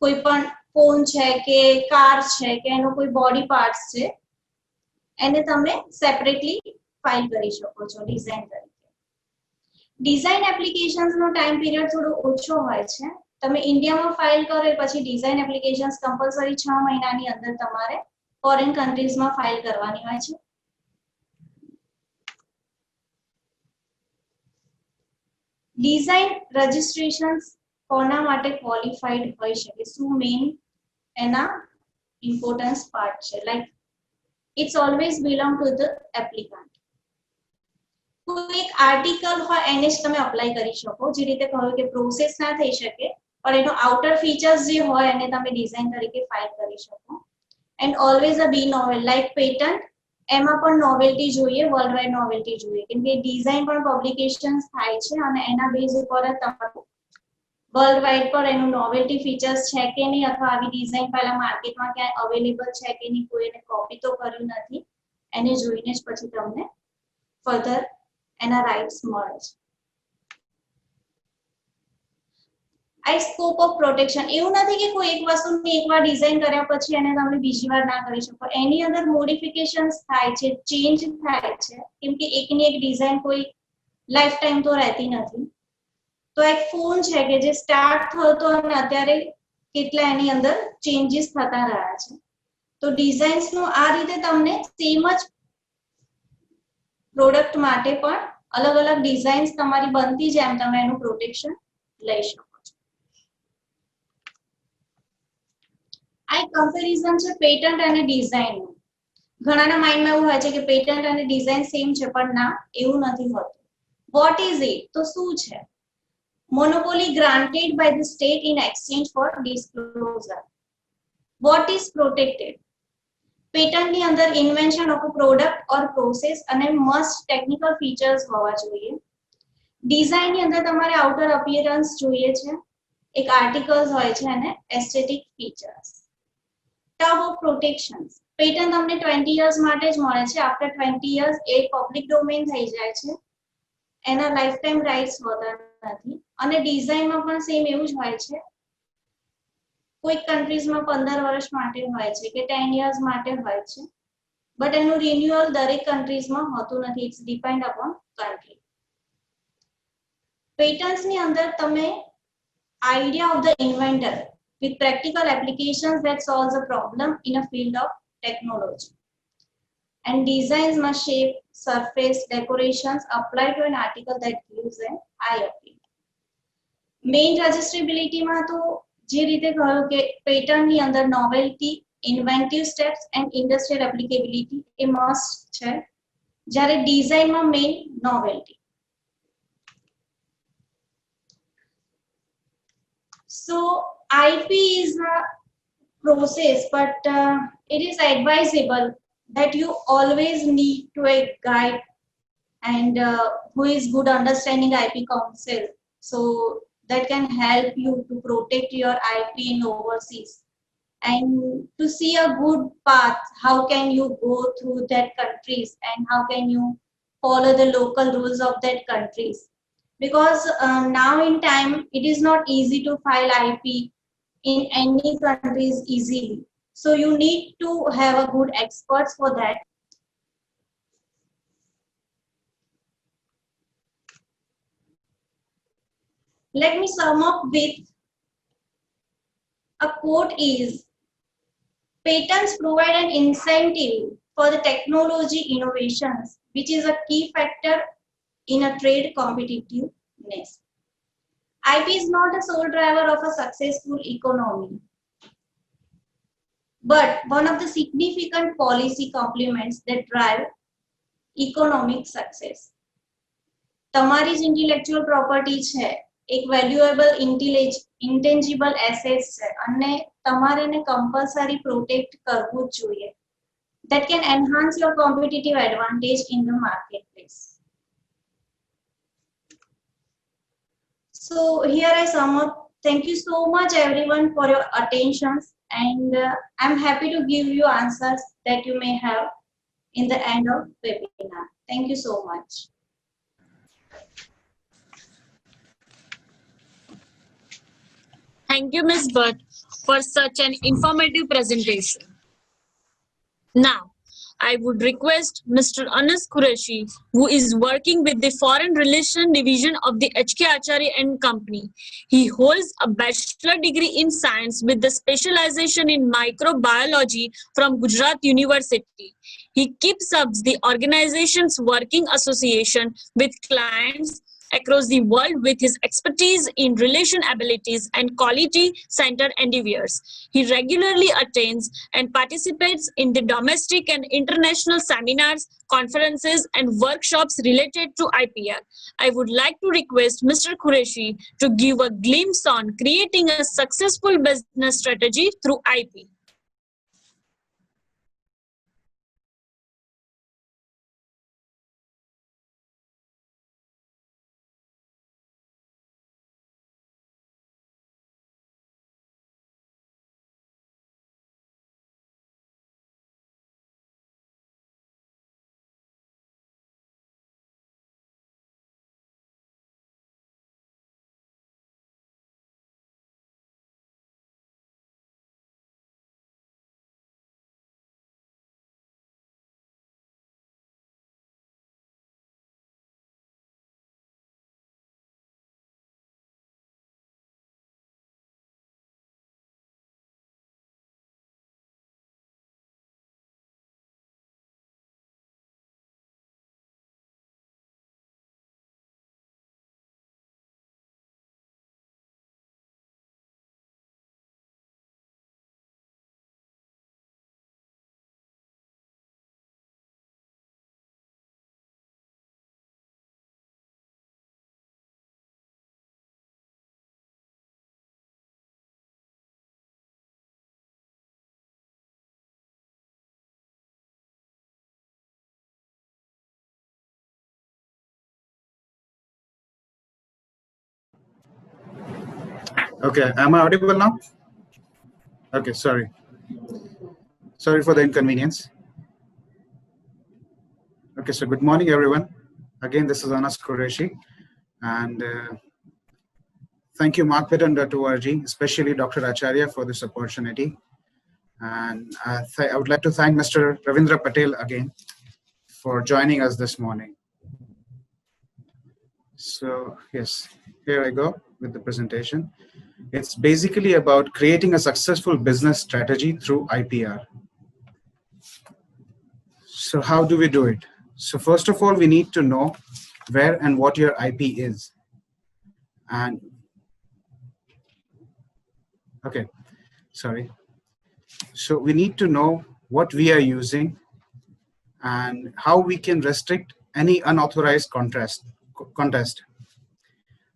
કોઈ પણ ફોન છે કે કાર છે કે એનો કોઈ બોડી પાર્ટ્સ છે, એને તમે સેપરેટલી ફાઇલ કરી શકો છો ડિઝાઇન તરીકે. ડિઝાઇન એપ્લિકેશન્સનો ટાઈમ પીરિયડ થોડો ઓછો હોય છે. તમે ઇન્ડિયામાં ફાઇલ કરો પછી ડિઝાઇન એપ્લિકેશન્સ કમ્પલસરી 6 મહિનાની અંદર તમારે ફોરેન કન્ટ્રીઝમાં ફાઇલ કરવાની હોય છે. ડિઝાઇન રજિસ્ટ્રેશન્સ કોના માટે ક્વોલિફાઈડ હોઈ શકે, શું મેઇન એના ઇમ્પોર્ટન્સ પાર્ટ છે, like it's always belong to the applicant. કોઈ એક આર્ટિકલ હોય એને જ તમે અપ્લાય કરી શકો, જે રીતે કહ્યું કે પ્રોસેસ ના થઈ શકે પણ એનો આઉટર ફીચર્સ જે હોય એને તમે ડિઝાઇન તરીકે ફાઇલ કરી શકો. And always a be novel like patent, એમાં પણ નોવેલ્ટી જોઈએ, વર્લ્ડ વાઇડ નોવેલ્ટી જોઈએ, કેમ કે ડિઝાઇન પણ પબ્લિકેશન્સ થાય છે અને એના બેઝ ઉપર જ તમારું વર્લ્ડ વાઇડ પર એનું નોવેલ્ટી ફીચર્સ છે કે નહીં અથવા આવી ડિઝાઇન પહેલા માર્કેટમાં ક્યાંય અવેલેબલ છે કે નહીં, કોઈ એને કોપી તો કર્યું નથી, એને જોઈને જ પછી તમને ફર્ધર એના રાઇટ્સ મળે છે. આ સ્કોપ ઓફ પ્રોટેક્શન એવું નથી કે કોઈ એક વસ્તુની એકવાર ડિઝાઇન કર્યા પછી એને તમે બીજી વાર ના કરી શકો, એની અંદર મોડિફિકેશન્સ થાય છે, ચેન્જ થાય છે, કેમ કે એકની એક ડિઝાઇન કોઈ લાઈફ ટાઈમ તો રહેતી નથી. તો એક ફોન છે કે જે સ્ટાર્ટ થયો હતો અને અત્યારે કેટલા એની અંદર ચેન્જીસ થતા રહ્યા છે. તો ડિઝાઇન્સનું આ રીતે તમને સેમ જ પ્રોડક્ટ માટે પણ અલગ અલગ ડિઝાઇન્સ તમારી બનતી જેમ તમે એનું પ્રોટેક્શન લઈ શકો છો. આ એક કમ્પેરિઝન છે પેટન્ટ અને ડિઝાઇનનું. ઘણાના માઇન્ડમાં એવું હોય છે કે પેટન્ટ અને ડિઝાઇન સેમ છે પણ ના, એવું નથી હોતું. What is it? તો શું છે? Monopoly granted by the state in exchange for disclosure. What is protected? Patent ની અંદર invention of a product or process અને must technical features હોવા જોઈએ. Design ની અંદર તમારે outer appearance જોઈએ છે, એક articles હોય છે અને aesthetic features. Term of protections. Patent તમને 20 years માટે જ મળે છે. After 20 years એ public domain થઈ જાય છે. એના લાઈફ ટાઈમ રાઇટ્સ હોતા નથી. અને ડિઝાઇનમાં પણ સેમ એવું જ હોય છે. કોઈ કન્ટ્રીઝમાં 15 વર્ષ માટે હોય છે કે 10 years માટે હોય છે, બટ એનું રિન્યુઅલ દરેક કન્ટ્રીઝમાં હોતું નથી. It's depend upon country. પેટન્ટ્સની અંદર તમે idea of the inventor with practical applications that solves a problem in a field of technology. And designs must shape, surface, decorations apply to an article that gives an eye appeal. Main registrability માં તો જે રીતે કહ્યું કે pattern ની અંદર novelty, inventive steps and industrial applicability એ must છે. જ્યારે ડિઝાઇનમાં main novelty. So IP is a process, but it is advisable that you always need to a guide and who is good understanding IP counsel, so that can help you to protect your IP in overseas and to see a good path. How can you go through that countries and how can you follow the local rules of that countries? Because now in time it is not easy to file IP in any countries easily. So you need to have a good experts for that. Let me sum up with a quote is, patents provide an incentive for the technology innovations, which is a key factor in a trade competitiveness. IP is not a sole driver of a successful economy, but one of the significant policy complements that drive economic success. તમારી જ intellectual property છે, એક valuable intangible assets છે અને તમારે એને compulsory protect કરવું જ જોઈએ. That can enhance your competitive advantage in the marketplace. So here I sum up. Thank you so much everyone for your attention, and I'm happy to give you answers that you may have in the end of webinar. Thank you so much. Thank you, Ms. Bhatt, for such an informative presentation. Now, I would request Mr. Anas Qureshi, who is working with the Foreign Relations Division of the HK Acharya and Company. He holds a bachelor degree in science with the specialization in microbiology from Gujarat University. He keeps up the organization's working association with clients across the world with his expertise in relation abilities and quality centered endeavors. He regularly attends and participates in the domestic and international seminars, conferences, and workshops related to IPR. I would like to request Mr. Qureshi to give a glimpse on creating a successful business strategy through IP. Okay, am I audible now? Okay, sorry. Sorry for the inconvenience. Okay, so good morning, everyone. Again, this is Anas Qureshi, and thank you, markpatent.org, especially Dr. Acharya for this opportunity. And I would like to thank Mr. Ravindra Patel again for joining us this morning. So yes, here I go with the presentation. It's basically about creating a successful business strategy through IPR. So how do we do it? So first of all, we need to know where and what your IP is. And okay, sorry. So we need to know what we are using and how we can restrict any unauthorized contest.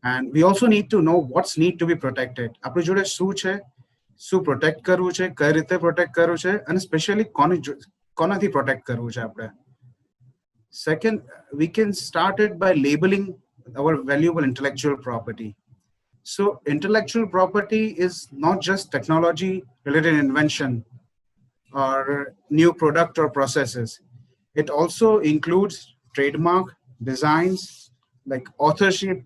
And we also need to know what's need to be protected. આપણી જોડે શું છે, શું protect કરવું છે, કઈ રીતે protect કરવું છે, અને especially કોનાથી protect કરવું છે આપણે. Second, we can start it by labeling our valuable intellectual property. So intellectual property is not just technology related invention or new product or processes. It also includes trademark, designs, like authorship,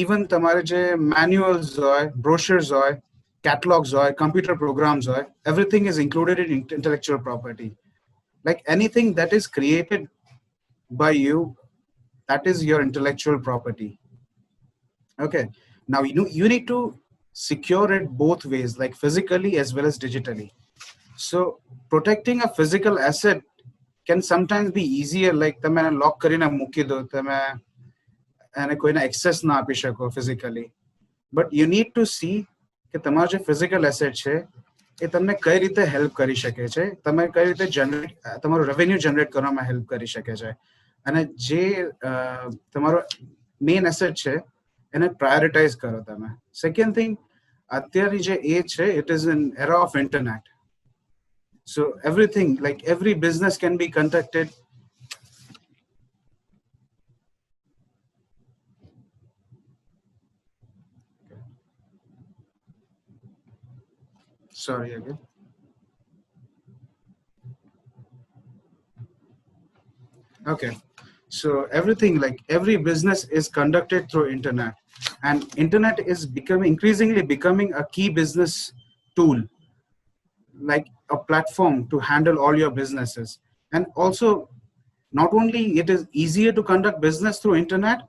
even તમારે જે manuals હોય, brochures હોય, catalogs હોય, computer programs હોય, everything is included in intellectual property. Like anything that is created by you, that is your intellectual property. Okay, now you need to secure it both ways, like physically as well as digitally. So protecting a physical asset can sometimes be easier, like તમે lock કરીને મૂકી દો, તમે એને કોઈને access ના આપી શકો physically. But you need to see કે તમારો જે physical asset છે એ તમને કઈ રીતે help કરી શકે છે, તમે કઈ રીતે તમારો revenue generate કરવામાં help કરી શકે છે, અને જે તમારો main asset છે એને prioritize કરો તમે. Second thing, અત્યારની જે age છે, it is an era of internet. So everything, like every business can be conducted. Sorry again. Okay. So everything, like every business is conducted through internet, and internet is increasingly becoming a key business tool, like a platform to handle all your businesses. And also, not only it is easier to conduct business through internet,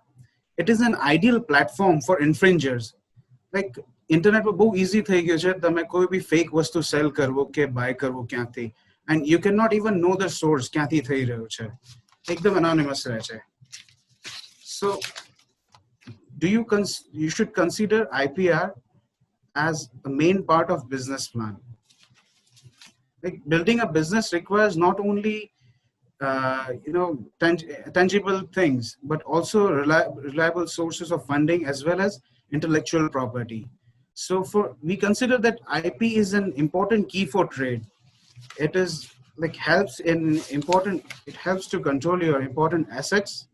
it is an ideal platform for infringers. Like internet પર બહુ easy થઈ ગયો છે, તમે કોઈ બી fake વસ્તુ sell કરવો કે buy કરવો ક્યાંથી, and you cannot even know the source ક્યાંથી થઈ રહ્યો છે, એકદમ anonymous રહે છે. So you should consider IPR as a main part of business plan. Like building a business requires not only tangible things, but also reliable sources of funding as well as intellectual property. So we consider that IP is an important key for trade. It is like it helps to control your important assets.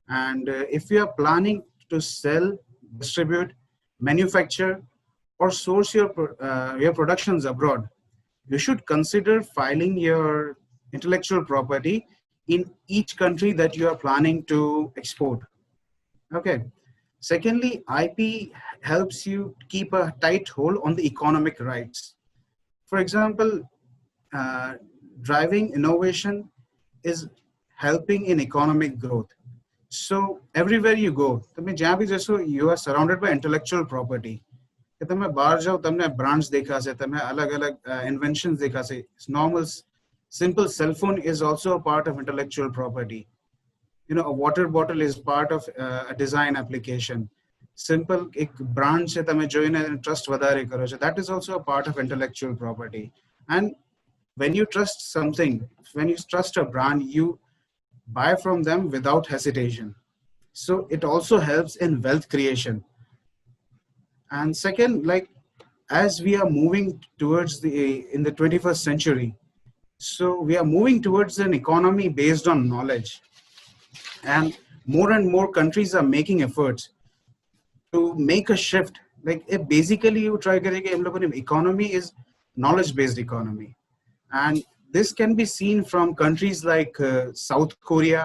And if you are planning to sell, distribute, manufacture, or source your productions abroad, you should consider filing your intellectual property in each country that you are planning to export. Okay. Secondly, IP helps you keep a tight hold on the economic rights. For example, driving innovation is helping in economic growth. So everywhere you go, you are surrounded by intellectual property. તમે બહાર જાઓ, તમને brands દેખાશે, તમે અલગ-અલગ inventions દેખાશે. Normal simple cell phone is also a part of intellectual property. A water bottle is part of a design application. Simple એક brand છે, તમે જોઈને trust વધારે કરો છો, that is also a part of intellectual property. And when you trust something, when you trust a brand, you buy from them without hesitation. So it also helps in wealth creation. And second, like as we are moving towards in the 21st century, so we are moving towards an economy based on knowledge, and more countries are making efforts to make a shift. Like basically you try to economy is knowledge based economy, and this can be seen from countries like South Korea,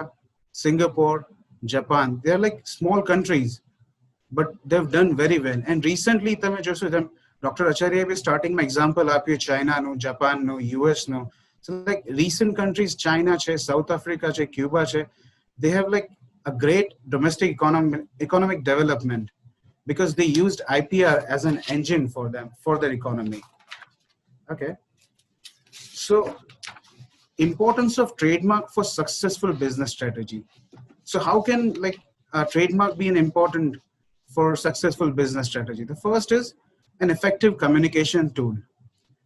Singapore, Japan. They are like small countries, but they've done very well. And recently, Dr. Acharya is starting my example up here, China, no, Japan, no, US, no. So like recent countries, China, South Africa, Cuba, they have like a great domestic economic development because they used IPR as an engine for them, for their economy. Okay. So importance of trademark for successful business strategy. So how can like a trademark be an important for successful business strategy? The first is an effective communication tool.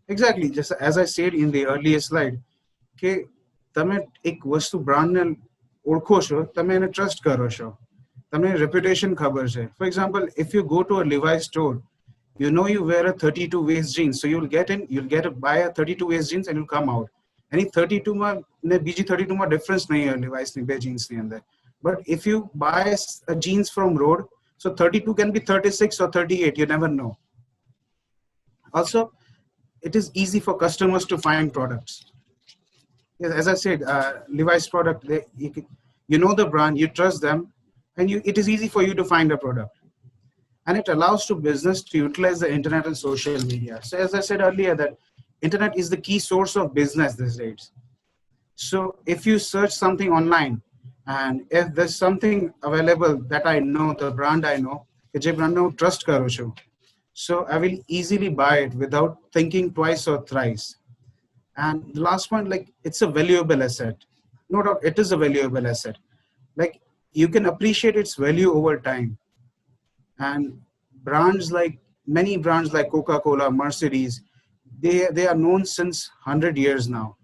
Exactly, just as I said in the earlier slide, okay, તમે એક વસ્તુ બ્રાન્ડને ઓળખો છો, તમે એને trust કરો છો, તમને રેપ્યુટેશન ખબર છે. For example, if you go to a Levi's store, you know you wear a 32 waist jeans, so buy a 32 waist jeans and you'll come out. Any 32 માં ને બીજી 32 માં ડિફરન્સ નહીં હોય Levi's ની બે jeans ની અંદર. But if you buy a jeans from road, so 32 can be 36 or 38, you never know. Also, it is easy for customers to find products. Yes, as I said, Levi's product, you know the brand, you trust them, and it is easy for you to find a product. And it allows to business to utilize the internet and social media. So as I said earlier, that internet is the key source of business these days. So if you search something online, and if there's something available that I know, the brand I know, which I brand trust karo chu, so I will easily buy it without thinking twice or thrice. And the last point, like, it's a valuable asset. No doubt, it is a valuable asset. Like, you can appreciate its value over time. And many brands like Coca-Cola, Mercedes, they are known since 100 years now.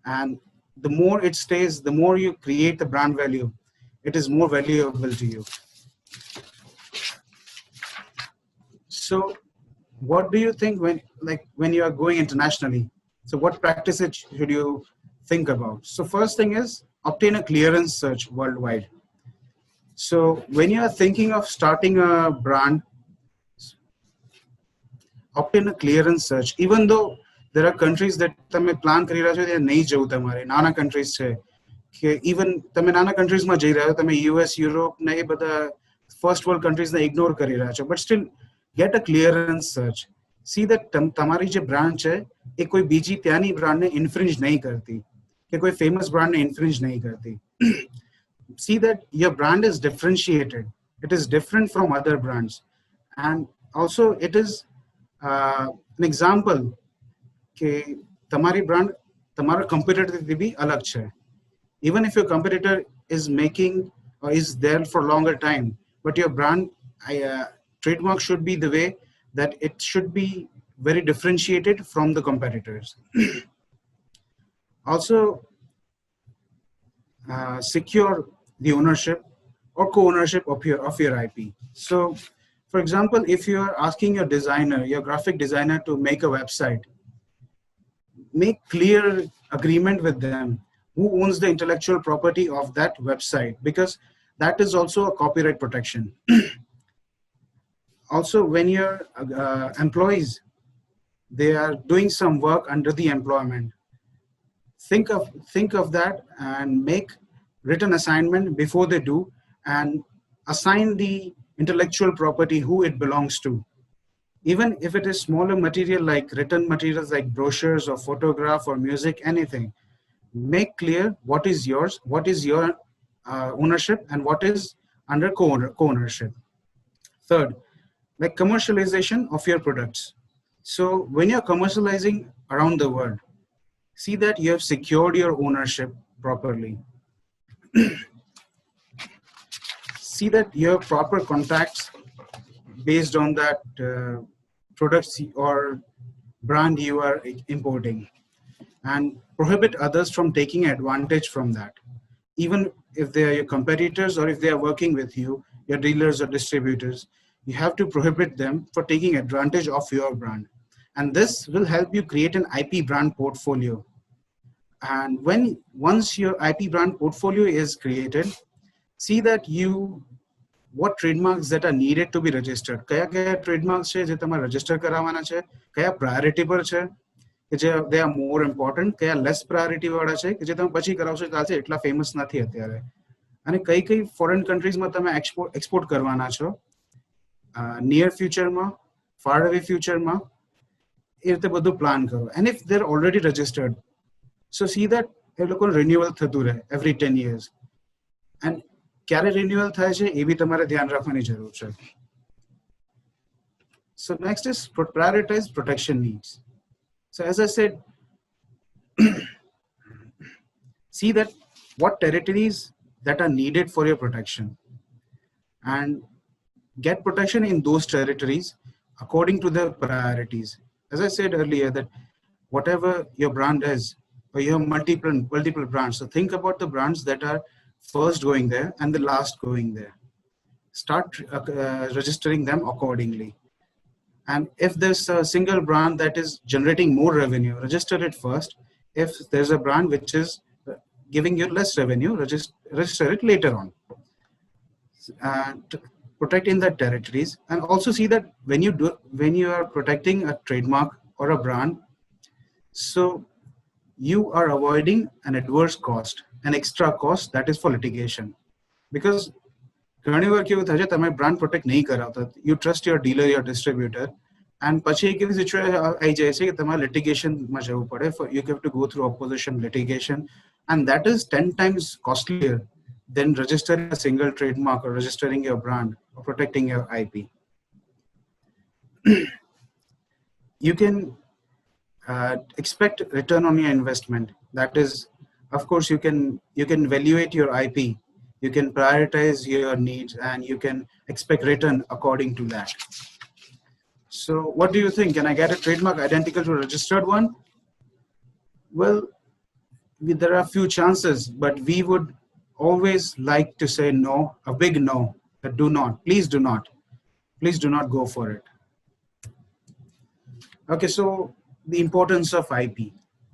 And the more it stays, the more you create the brand value, it is more valuable to you. So what do you think when you are going internationally? So what practices should you think about? So first thing is obtain a clearance search worldwide. So when you are thinking of starting a brand, obtain a clearance search. Even though there are countries that તમે plan કરી રહ્યા છો, ત્યાં નહીં જવું તમારે, નાના countries છે, કે even તમે નાના countries માં જઈ રહ્યા છો, તમે US, Europe ને એ બધા first world countries ને ignore કરી રહ્યા છો, but still get a clearance search. See that તમારી જે brand છે એ કોઈ બીજી ત્યાંની brand ને infringe નહીં કરતી, કે કોઈ famous brand ને infringe નહીં કરતી. See that your brand is differentiated. It is different from other brands. And also it is an example કે તમારી brand તમારા competitor થી બી અલગ છે. Even if your competitor is making or is there for longer time, but your brand trademark should be the way that it should be very differentiated from the competitors. Also, secure the ownership or co-ownership of your IP. So, for example, if you are asking your graphic designer to make a website, make clear agreement with them who owns the intellectual property of that website, because that is also a copyright protection. Also, when your employees, they are doing some work under the employment, think of that and make written assignment before they do, and assign the intellectual property who it belongs to. Even if it is smaller material like written materials like brochures or photograph or music, anything, make clear what is yours, what is your ownership, and what is under co-ownership. Third, like commercialization of your products. So when you're commercializing around the world, see that you have secured your ownership properly. See that you have proper contacts based on that products or brand you are importing, and prohibit others from taking advantage from that. Even if they are your competitors or if they are working with you, your dealers or distributors, you have to prohibit them for taking advantage of your brand. And this will help you create an IP brand portfolio. And once your IP brand portfolio is created, see that what trademarks that are needed to be registered. કયા trademarks છે જે તમારે register કરાવવાના છે, કયા priority પર છે, કે જે they are more important, કયા less priority વાળા છે, કે જે તમે પછી કરાવશો ચાલશે, એટલા famous નથી અત્યારે, અને કઈ foreign countries માં તમે export કરવાના છો, near future માં, far away future માં, એ રીતે બધું plan કરો. And if they're already registered, so see that એ લોકો renewal થતું રહે every 10 years. And ક્યારે renewal થાય છે એ બી તમારે ધ્યાન રાખવાની જરૂર છે. So next is prioritize protection needs. So as I said, see that what territories that are needed for your protection, and get protection in those territories according to the priorities. As I said earlier, that whatever your brand is, or you have multiple brands. So think about the brands that are first going there and the last going there. Start registering them accordingly. And if there's a single brand that is generating more revenue, register it first. If there's a brand which is giving you less revenue, register it later on. To protect in the territories, and also see that when you are protecting a trademark or a brand, so you are avoiding an adverse cost, an extra cost that is for litigation. Because ઘણી વાર કેવું થાય છે તમે brand protect નહીં કરાવતા, you trust your dealer, your distributor, and પછી એક એવી સિચ્યુએશન આવી જાય છે કે તમારે litigation-માં જવું પડે. You have to go through opposition litigation, and that is 10 times costlier than registering a single trademark or registering your brand or protecting your IP. You can expect return on your investment. That is, of course, you can evaluate your IP, you can prioritize your needs, and you can expect return according to that. So what do you think? Can I get a trademark identical to a registered one? Well, there are few chances, but we would always like to say no, a big no, that do not, please do not go for it. Okay, so the importance of IP.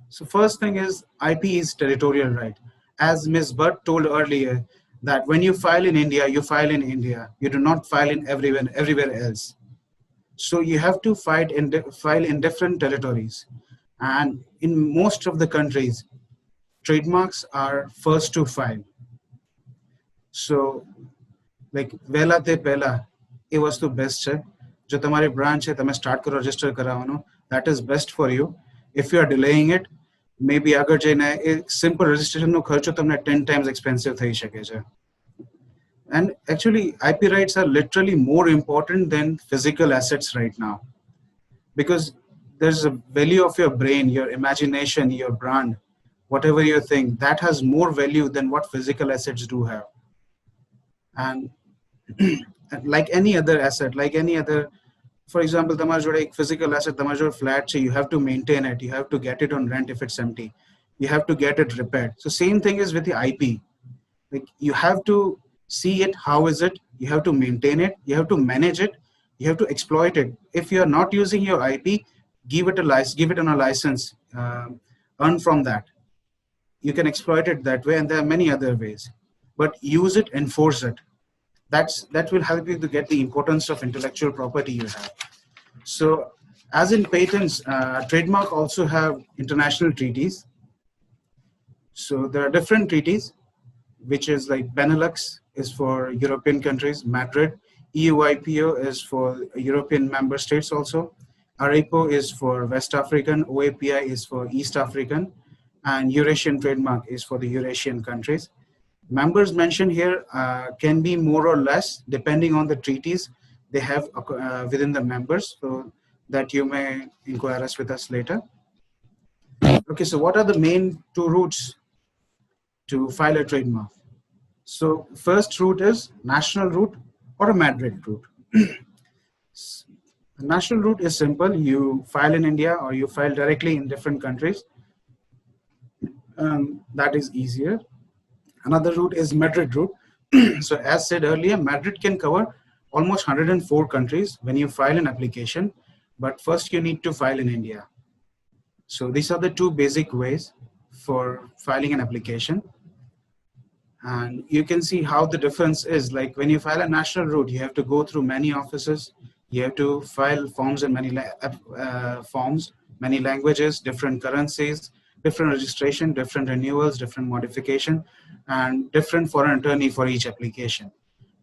So first thing is, IP is territorial right. As Ms. Butt told earlier, that when you file in India, you file in India. You do not file in everywhere else. So you have to file in different territories. And in most of the countries, trademarks are first to file. So like vela te pehla, it was the best. Jo tamari branch hai, tame start karo register karavano. That is best for you. If you are delaying it, maybe agar jaina simple registration no kharcho tamne 10 times expensive thai shake છે. And actually IP rights are literally more important than physical assets right now, because there's a value of your brain, your imagination, your brand, whatever you think, that has more value than what physical assets do have. And like any other asset, like any other, for example, તમારા જોડે એક physical asset, તમારા જોડે flat છે, you have to maintain it, you have to get it on rent if it's empty, you have to get it repaired. So same thing is with the IP. Like you have to see it, how is it, you have to maintain it, you have to manage it, you have to exploit it. If you are not using your IP, give it on a license, earn from that. You can exploit it that way, and there are many other ways. But use it, enforce it. That will help you to get the importance of intellectual property you have. So as in patents, trademark also have international treaties. So there are different treaties, which is like Benelux is for European countries, Madrid, EUIPO is for European member states also, ARIPO is for West African, OAPI is for East African, and Eurasian trademark is for the Eurasian countries. Members mentioned here can be more or less depending on the treaties they have within the members, so that you may inquire us with us later. Okay, so what are the main two routes to file a trademark? So first route is national route or a Madrid route. The national route is simple. You file in India or you file directly in different countries. That is easier. Another route is Madrid route. So as said earlier, Madrid can cover almost 104 countries when you file an application, but first you need to file in India. So these are the two basic ways for filing an application. And you can see how the difference is. Like when you file a national route, you have to go through many offices. You have to file forms in many many languages, different currencies, different registration, different renewals, different modification, and different foreign attorney for each application.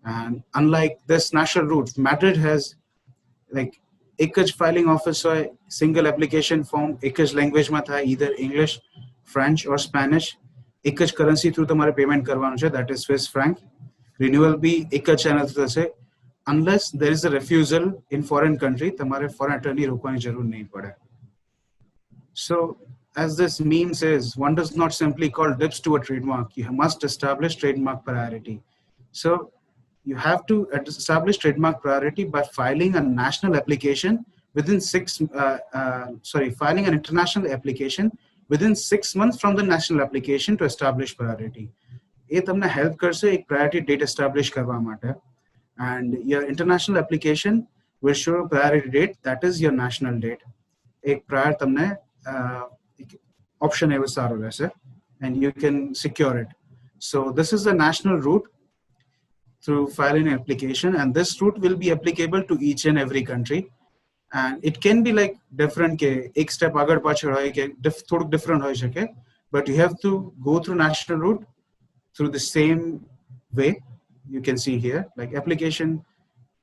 And unlike this national route, Madrid has like एकज filing office હોય, single application form, एकज language માં થાય, either English, French or Spanish. एक ज currency through તમારે payment કરવાનું છે, that is Swiss franc. Renewal भी એક ज channel થશે. Unless there is a refusal in foreign country, તમારે foreign attorney રોકવાની જરૂર નહીં પડે. So as this meme says, one does not simply call dibs to a trademark. You must establish trademark priority. So you have to establish trademark priority by filing a national application within filing an international application within 6 months from the national application to establish priority. ये तमने help करसे एक priority date establish करवा माटे, and your international application will show a priority date, that is your national date. एक prior तमने option है वो सारो वैसे, and you can secure it. So this is the national route through filing an application, and this route will be applicable to each and every country. And it can be like different ke ek step agar pachhad hoye ke thod different hoy shake, but you have to go through national route through the same way. You can see here, like application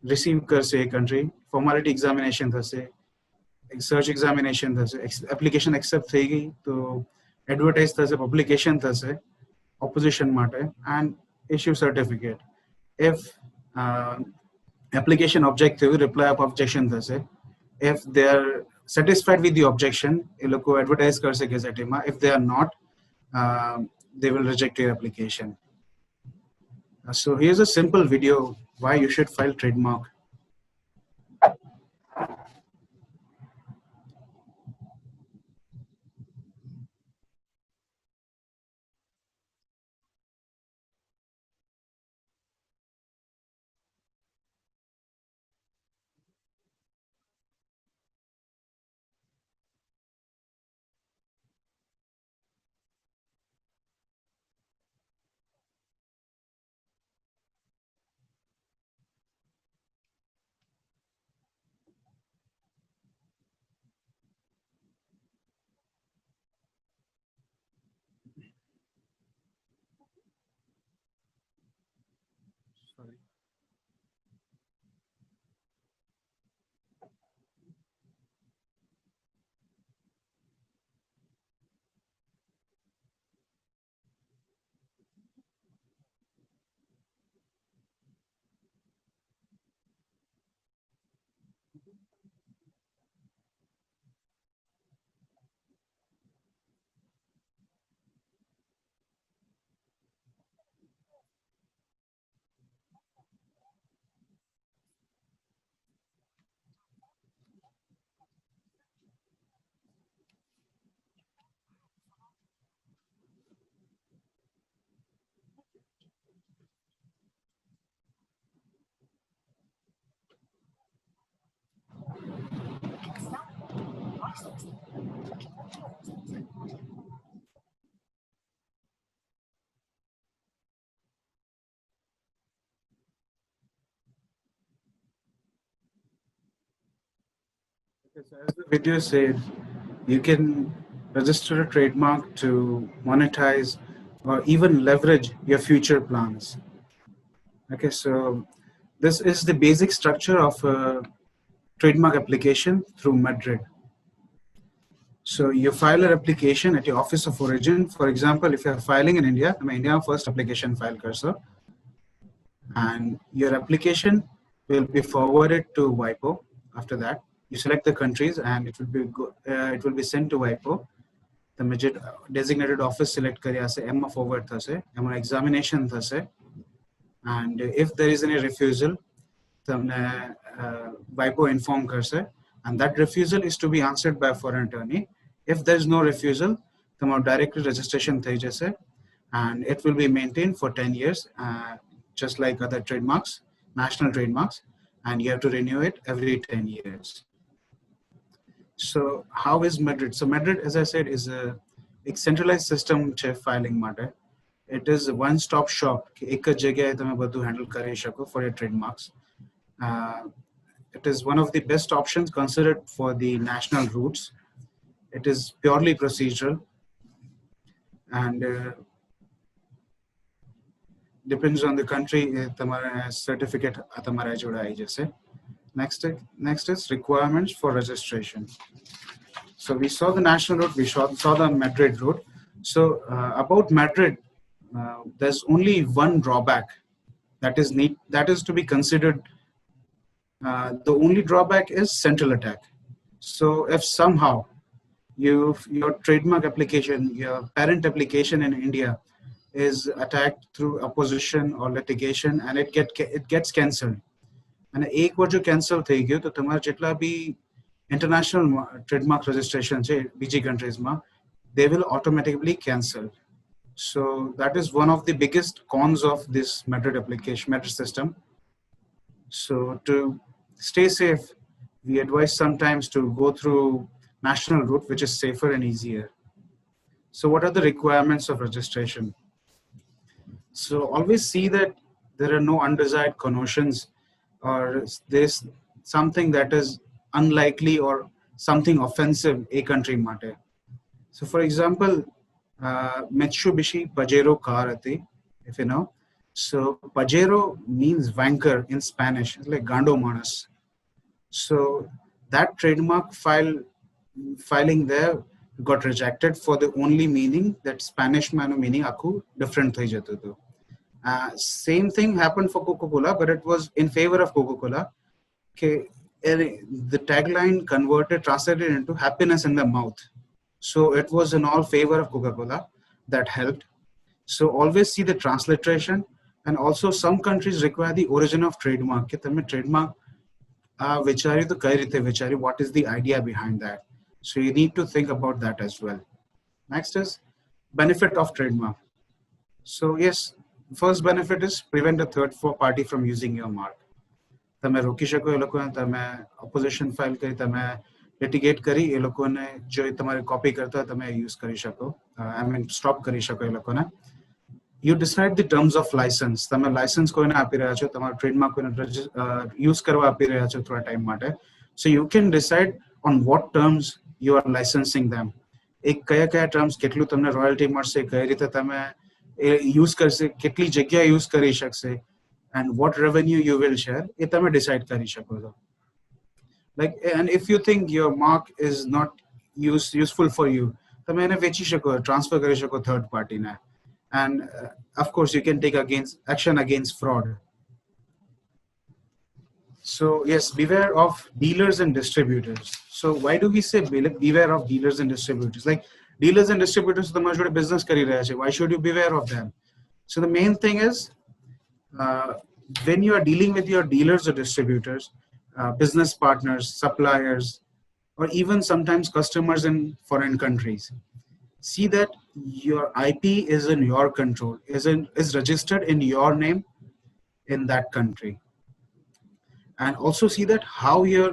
receive karse a country, formality examination thase, search examination thase, application accept થઈ ગઈ તો advertise thase, publication thase opposition માટે, and issue certificate. If application objective, reply of objection thase. If they are satisfied with the objection, ये लोग को advertise कर सके gazette में. If they are not, they will reject your application. So here's a simple video why you should file trademark. Sorry. So as the video said, you can register a trademark to monetize or even leverage your future plans. Okay, so this is the basic structure of a trademark application through Madrid. So you file an application at your office of origin. For example, if you're filing in India, India first application file cursor, and your application will be forwarded to WIPO. After that, you select the countries and it will be sent to WIPO. The designated office select karya se EMA forward thase, EMA examination thase, and if there is any refusal, tamne WIPO inform karse, and that refusal is to be answered by a foreign attorney. If there is no refusal, tamar directly registration thai jase, and it will be maintained for 10 years, just like other trademarks, national trademarks, and you have to renew it every 10 years. So how is Madrid? So Madrid, as I said, is a centralized system filing matter. It is a one-stop shop. Ek jagah tame badhu handle kare shako for your trademarks. It is one of the best options considered for the national routes. It is purely procedural and depends on the country. Tamara certificate atamara joda hai jaise. Next is requirements for registration. So we saw the national route, we saw the Madrid route. So about Madrid, there's only one drawback that is to be considered. The only drawback is central attack. So if somehow your trademark application, your parent application in India is attacked through opposition or litigation and it gets cancelled, and एक बार जो cancel થઈ ગયો તો તમારા જેટલા બી international trademark registration છે બીજી countries માં they will automatically cancel. So that is one of the biggest cons of this merit system. So to stay safe, we advise sometimes to go through national route, which is safer and easier. So what are the requirements of registration? So always see that there are no undesired connotations, or there's something that is unlikely or something offensive a country mate. So for example, Mitsubishi Pajero car ati, if you know. So Pajero means wanker in Spanish, it's like Gando Manas. So that trademark filing there got rejected for the only meaning that Spanish mano meaning aku different thai jatu tu. Same thing happened for Coca-Cola, but it was in favor of Coca-Cola. Okay, the tagline translated into happiness in the mouth. So it was in all favor of Coca-Cola. That helped. So always see the transliteration, and also some countries require the origin of trademark. Trademark vichari to kai rite vichari, what is the idea behind that? So you need to think about that as well. Next is benefit of trademark. So yes, first benefit is prevent a third party from using your mark. તમે રોકી શકો એ લોકોને, તમે opposition file કરી, તમે litigate કરી, એ લોકોને જો તમારે કોપી કરતા હોય તમે યુઝ કરી શકો, સ્ટોપ કરી શકો એ લોકોને. You decide the terms of license. તમે લાયસન્સ કોઈને આપી રહ્યા છો, તમારો ટ્રેડમાર્ક કોઈને યુઝ કરવા આપી રહ્યા છો થોડા ટાઈમ માટે. So you can decide on what terms you are licensing them. એક કયા ટર્મ્સ, કેટલું તમને રોયલ્ટી મળશે, કઈ રીતે તમે યુઝ કરશે, કેટલી જગ્યા યુઝ કરી શકશે, and what revenue you will share, એ તમે decide કરી શકો છો. Like, and if you think your mark is not useful for you, તમે એને વેચી શકો, transfer કરી શકો third party ને. And of course you can take action against fraud. So yes, beware of dealers and distributors. So why do we say beware of dealers and distributors? Like dealers and distributors તમારા જોડે business કરી રહ્યા છે, why should you beware of them? So the main thing is, when you are dealing with your dealers or distributors, business partners, suppliers, or even sometimes customers in foreign countries, see that your IP is in your control, is registered in your name in that country. And also see that how your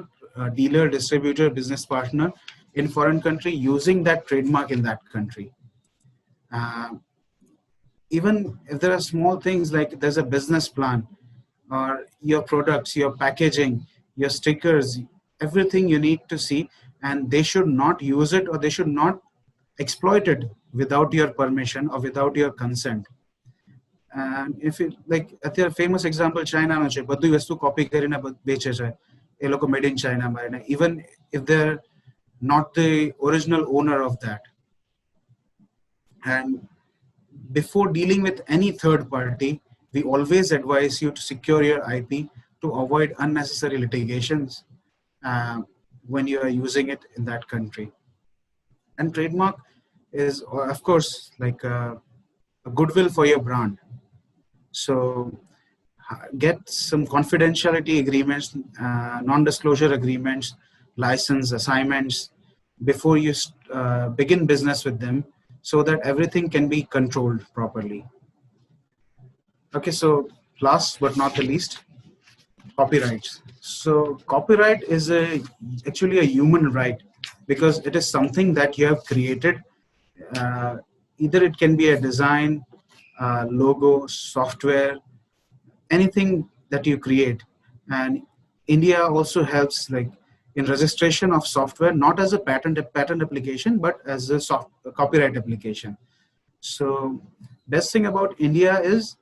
dealer, distributor, business partner in foreign country using that trademark in that country. Even if there are small things like there's a business plan, or your products, your packaging, your stickers, everything you need to see, and they should not use it or they should not exploit it without your permission or without your consent. And if it, like at a famous example, China no છે, બધું વસ્તુ copy કરીને બેચે છે, એ લોકો made in China માં, even if they're not the original owner of that. And before dealing with any third party, we always advise you to secure your IP to avoid unnecessary litigations when you are using it in that country. And trademark is, of course, like a goodwill for your brand. So get some confidentiality agreements, non-disclosure agreements, license assignments before you begin business with them, so that everything can be controlled properly. Okay, so last but not the least, copyrights. So copyright is actually a human right, because it is something that you have created. Either it can be a design, logo, software, anything that you create. And India also helps like in registration of software, not as a patent application, but as a copyright application. So best thing about India is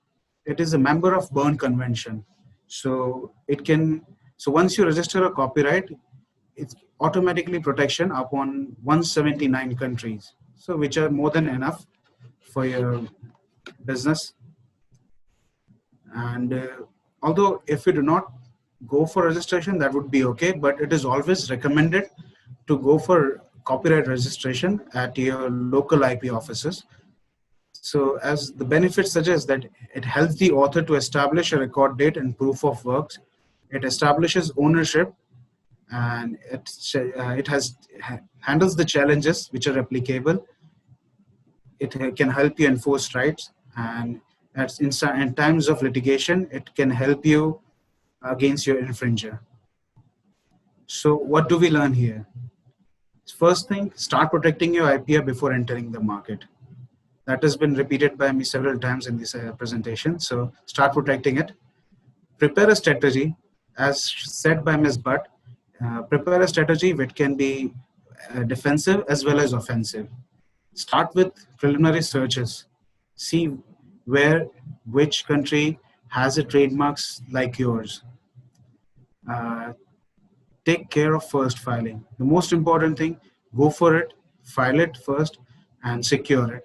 it is a member of Berne Convention. So it can, so once you register a copyright, it's automatically protection upon 179 countries. So which are more than enough for your business. And although if you do not go for registration, that would be okay, but it is always recommended to go for copyright registration at your local IP offices. So as the benefits suggest that it helps the author to establish a record date and proof of works. It establishes ownership, and it handles the challenges which are applicable. it can help you enforce rights, and in times of litigation, it can help you against your infringer. So what do we learn here? First thing, start protecting your IPR before entering the market. That has been repeated by me several times in this presentation. So start protecting it. Prepare a strategy, as said by Ms. Butt. Prepare a strategy which can be defensive as well as offensive. Start with preliminary searches. See which country has a trademarks like yours. Take care of first filing. The most important thing, go for it, file it first, and secure it.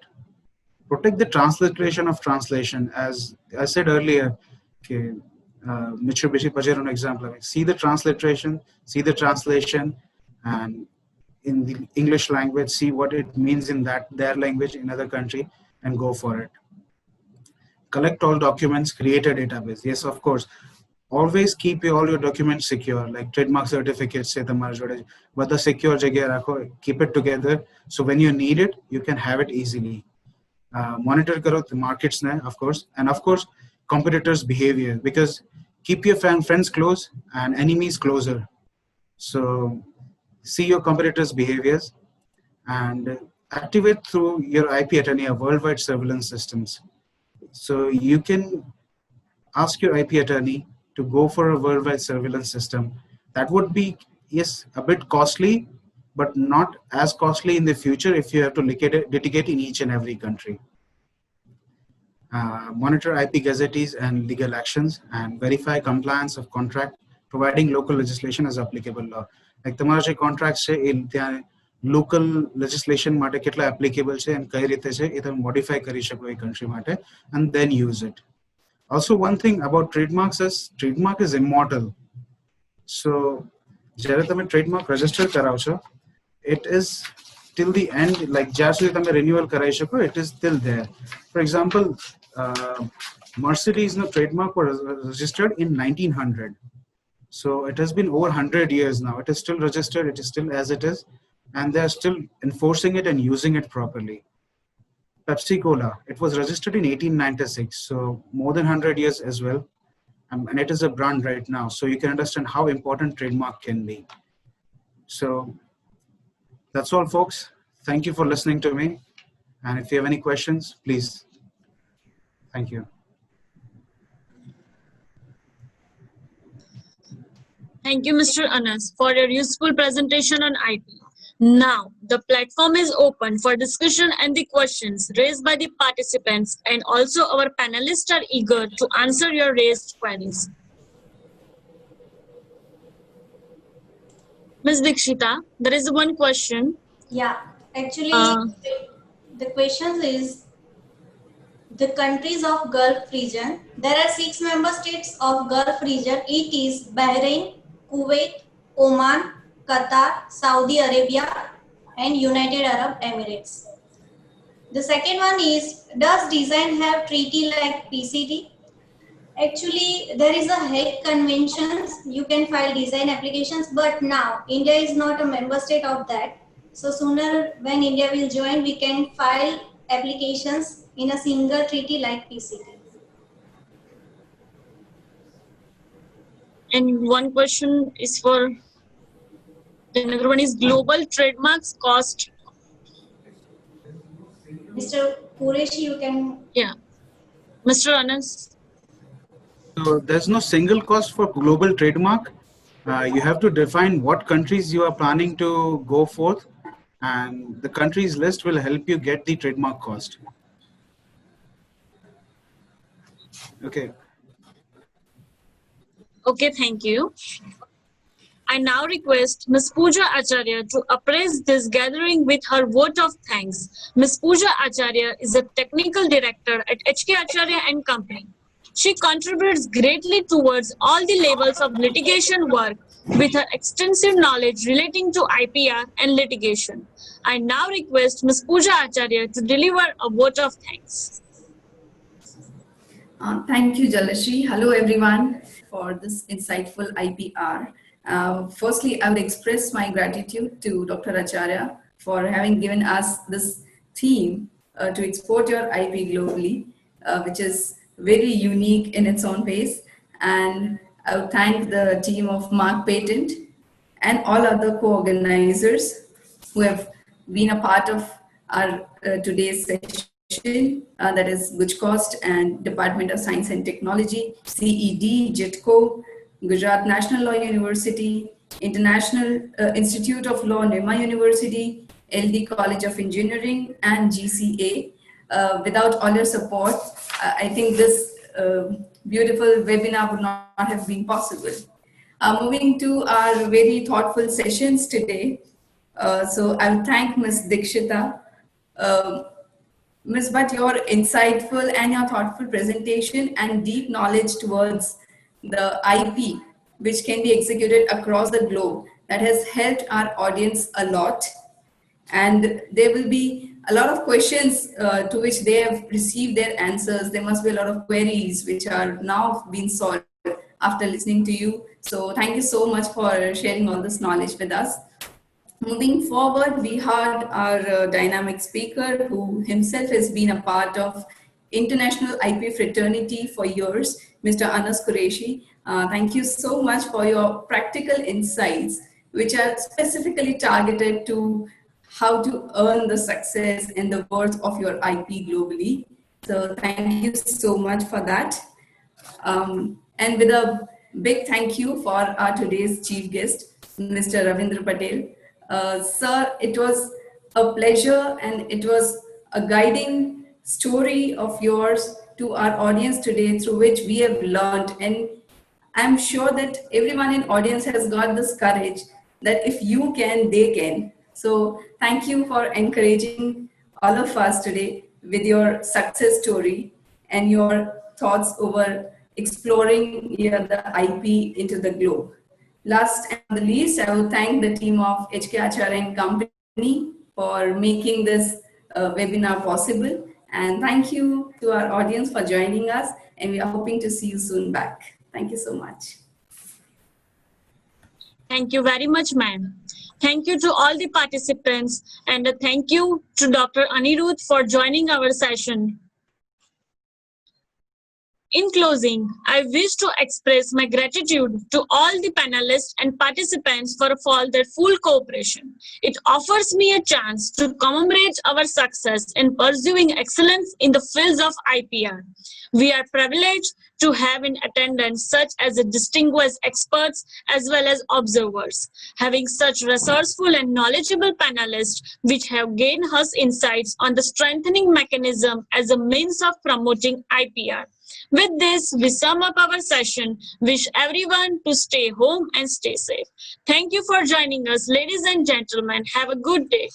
Protect the transliteration of translation. As I said earlier, okay, Mitsubishi Pajero example, see the transliteration, see the translation, and in the English language, see what it means in their language in other country, and go for it. Collect all documents, create a database. Yes, of course. Always keep all your documents secure, like trademark certificates, but the secure jagah, keep it together. So when you need it, you can have it easily. Monitor the markets, of course, and of course, competitors' behavior, because keep your friends close and enemies closer. So see your competitors' behaviors and activate through your IP attorney worldwide surveillance systems. So you can ask your IP attorney to go for a worldwide surveillance system. That would be, yes, a bit costly, but not as costly in the future if you have to litigate in each and every country. Monitor IP gazettees and legal actions, and verify compliance of contract, providing local legislation as applicable law. Like the contracts in local legislation applicable and modify country and then use it. Also, one thing about trademarks is trademark is immortal. So, trademark register it is till the end, like renewal it is still there. For example, Mercedes trademark was registered in 1900. So it has been over 100 years now. It is still registered, it is still as it is, and they're still enforcing it and using it properly. Pepsi Cola, it was registered in 1896, so more than 100 years as well. And it is a brand right now. So you can understand how important trademark can be. So that's all, folks. Thank you for listening to me. And if you have any questions, please. Thank you. Thank you, Mr. Anas, for your useful presentation on IP. Now, the platform is open for discussion and the questions raised by the participants, and also our panelists are eager to answer your raised queries. Ms. Dikshita, there is one question. Yeah, actually, the question is, the countries of Gulf region, there are 6 member states of Gulf region. It is Bahrain, Kuwait, Oman, Qatar, Saudi Arabia, and United Arab Emirates. The second one is, does design have treaty like PCT? Actually, there is a Hague Conventions. You can file design applications, but now India is not a member state of that. So sooner when India will join, we can file applications in a single treaty like PCT. And one question is for, another one is global trademarks cost. Mr. Qureshi, you can. Yeah. Mr. Anas. So there's no single cost for global trademark. You have to define what countries you are planning to go forth, and the countries list will help you get the trademark cost. Okay. Okay, thank you. I now request Ms. Pooja Acharya to appraise this gathering with her vote of thanks. Ms. Pooja Acharya is a technical director at HK Acharya and Company. She contributes greatly towards all the levels of litigation work with her extensive knowledge relating to IPR and litigation. I now request Ms. Pooja Acharya to deliver a vote of thanks. Thank you, Jalashri. Hello, everyone, for this insightful IPR. Firstly, I would express my gratitude to Dr. Acharya for having given us this theme to export your IP globally, which is very unique in its own ways. And I would thank the team of Mark Patent and all other co-organizers who have been a part of our today's session, that is Gujkost and Department of Science and Technology, CED, JITCO, Gujarat National Law University, International Institute of Law, NIMA University, LD College of Engineering, and GCA. Without all your support, I think this beautiful webinar would not have been possible. Moving to our very thoughtful sessions today. So I will thank Ms. Dikshita. Ms. Bhatt, your insightful and your thoughtful presentation and deep knowledge towards the IP, which can be executed across the globe, that has helped our audience a lot. And there will be a lot of questions to which they have received their answers. There must be a lot of queries which are now being solved after listening to you. So thank you so much for sharing all this knowledge with us. Moving forward, we had our dynamic speaker who himself has been a part of International IP Fraternity for years, Mr. Anas Qureshi. Thank you so much for your practical insights, which are specifically targeted to how to earn the success and the worth of your IP globally. So thank you so much for that. And with a big thank you for our today's chief guest, Mr. Ravindra Patel. Sir, it was a pleasure and it was a guiding story of yours to our audience today, through which we have learned, and I'm sure that everyone in audience has got this courage that if you can, they can. So thank you for encouraging all of us today with your success story and your thoughts over exploring the IP into the globe. Last and not the least, I will thank the team of HK Acharya & Company for making this webinar possible. And thank you to our audience for joining us. And we are hoping to see you soon back. Thank you so much. Thank you very much, ma'am. Thank you to all the participants, and a thank you to Dr. Anirudh for joining our session. In closing, I wish to express my gratitude to all the panelists and participants for their full cooperation. It offers me a chance to commemorate our success in pursuing excellence in the fields of IPR. We are privileged to have in attendance such as distinguished experts as well as observers. Having such resourceful and knowledgeable panelists which have gained us insights on the strengthening mechanism as a means of promoting IPR. With this, we sum up our session. Wish everyone to stay home and stay safe. Thank you for joining us, ladies and gentlemen. Have a good day.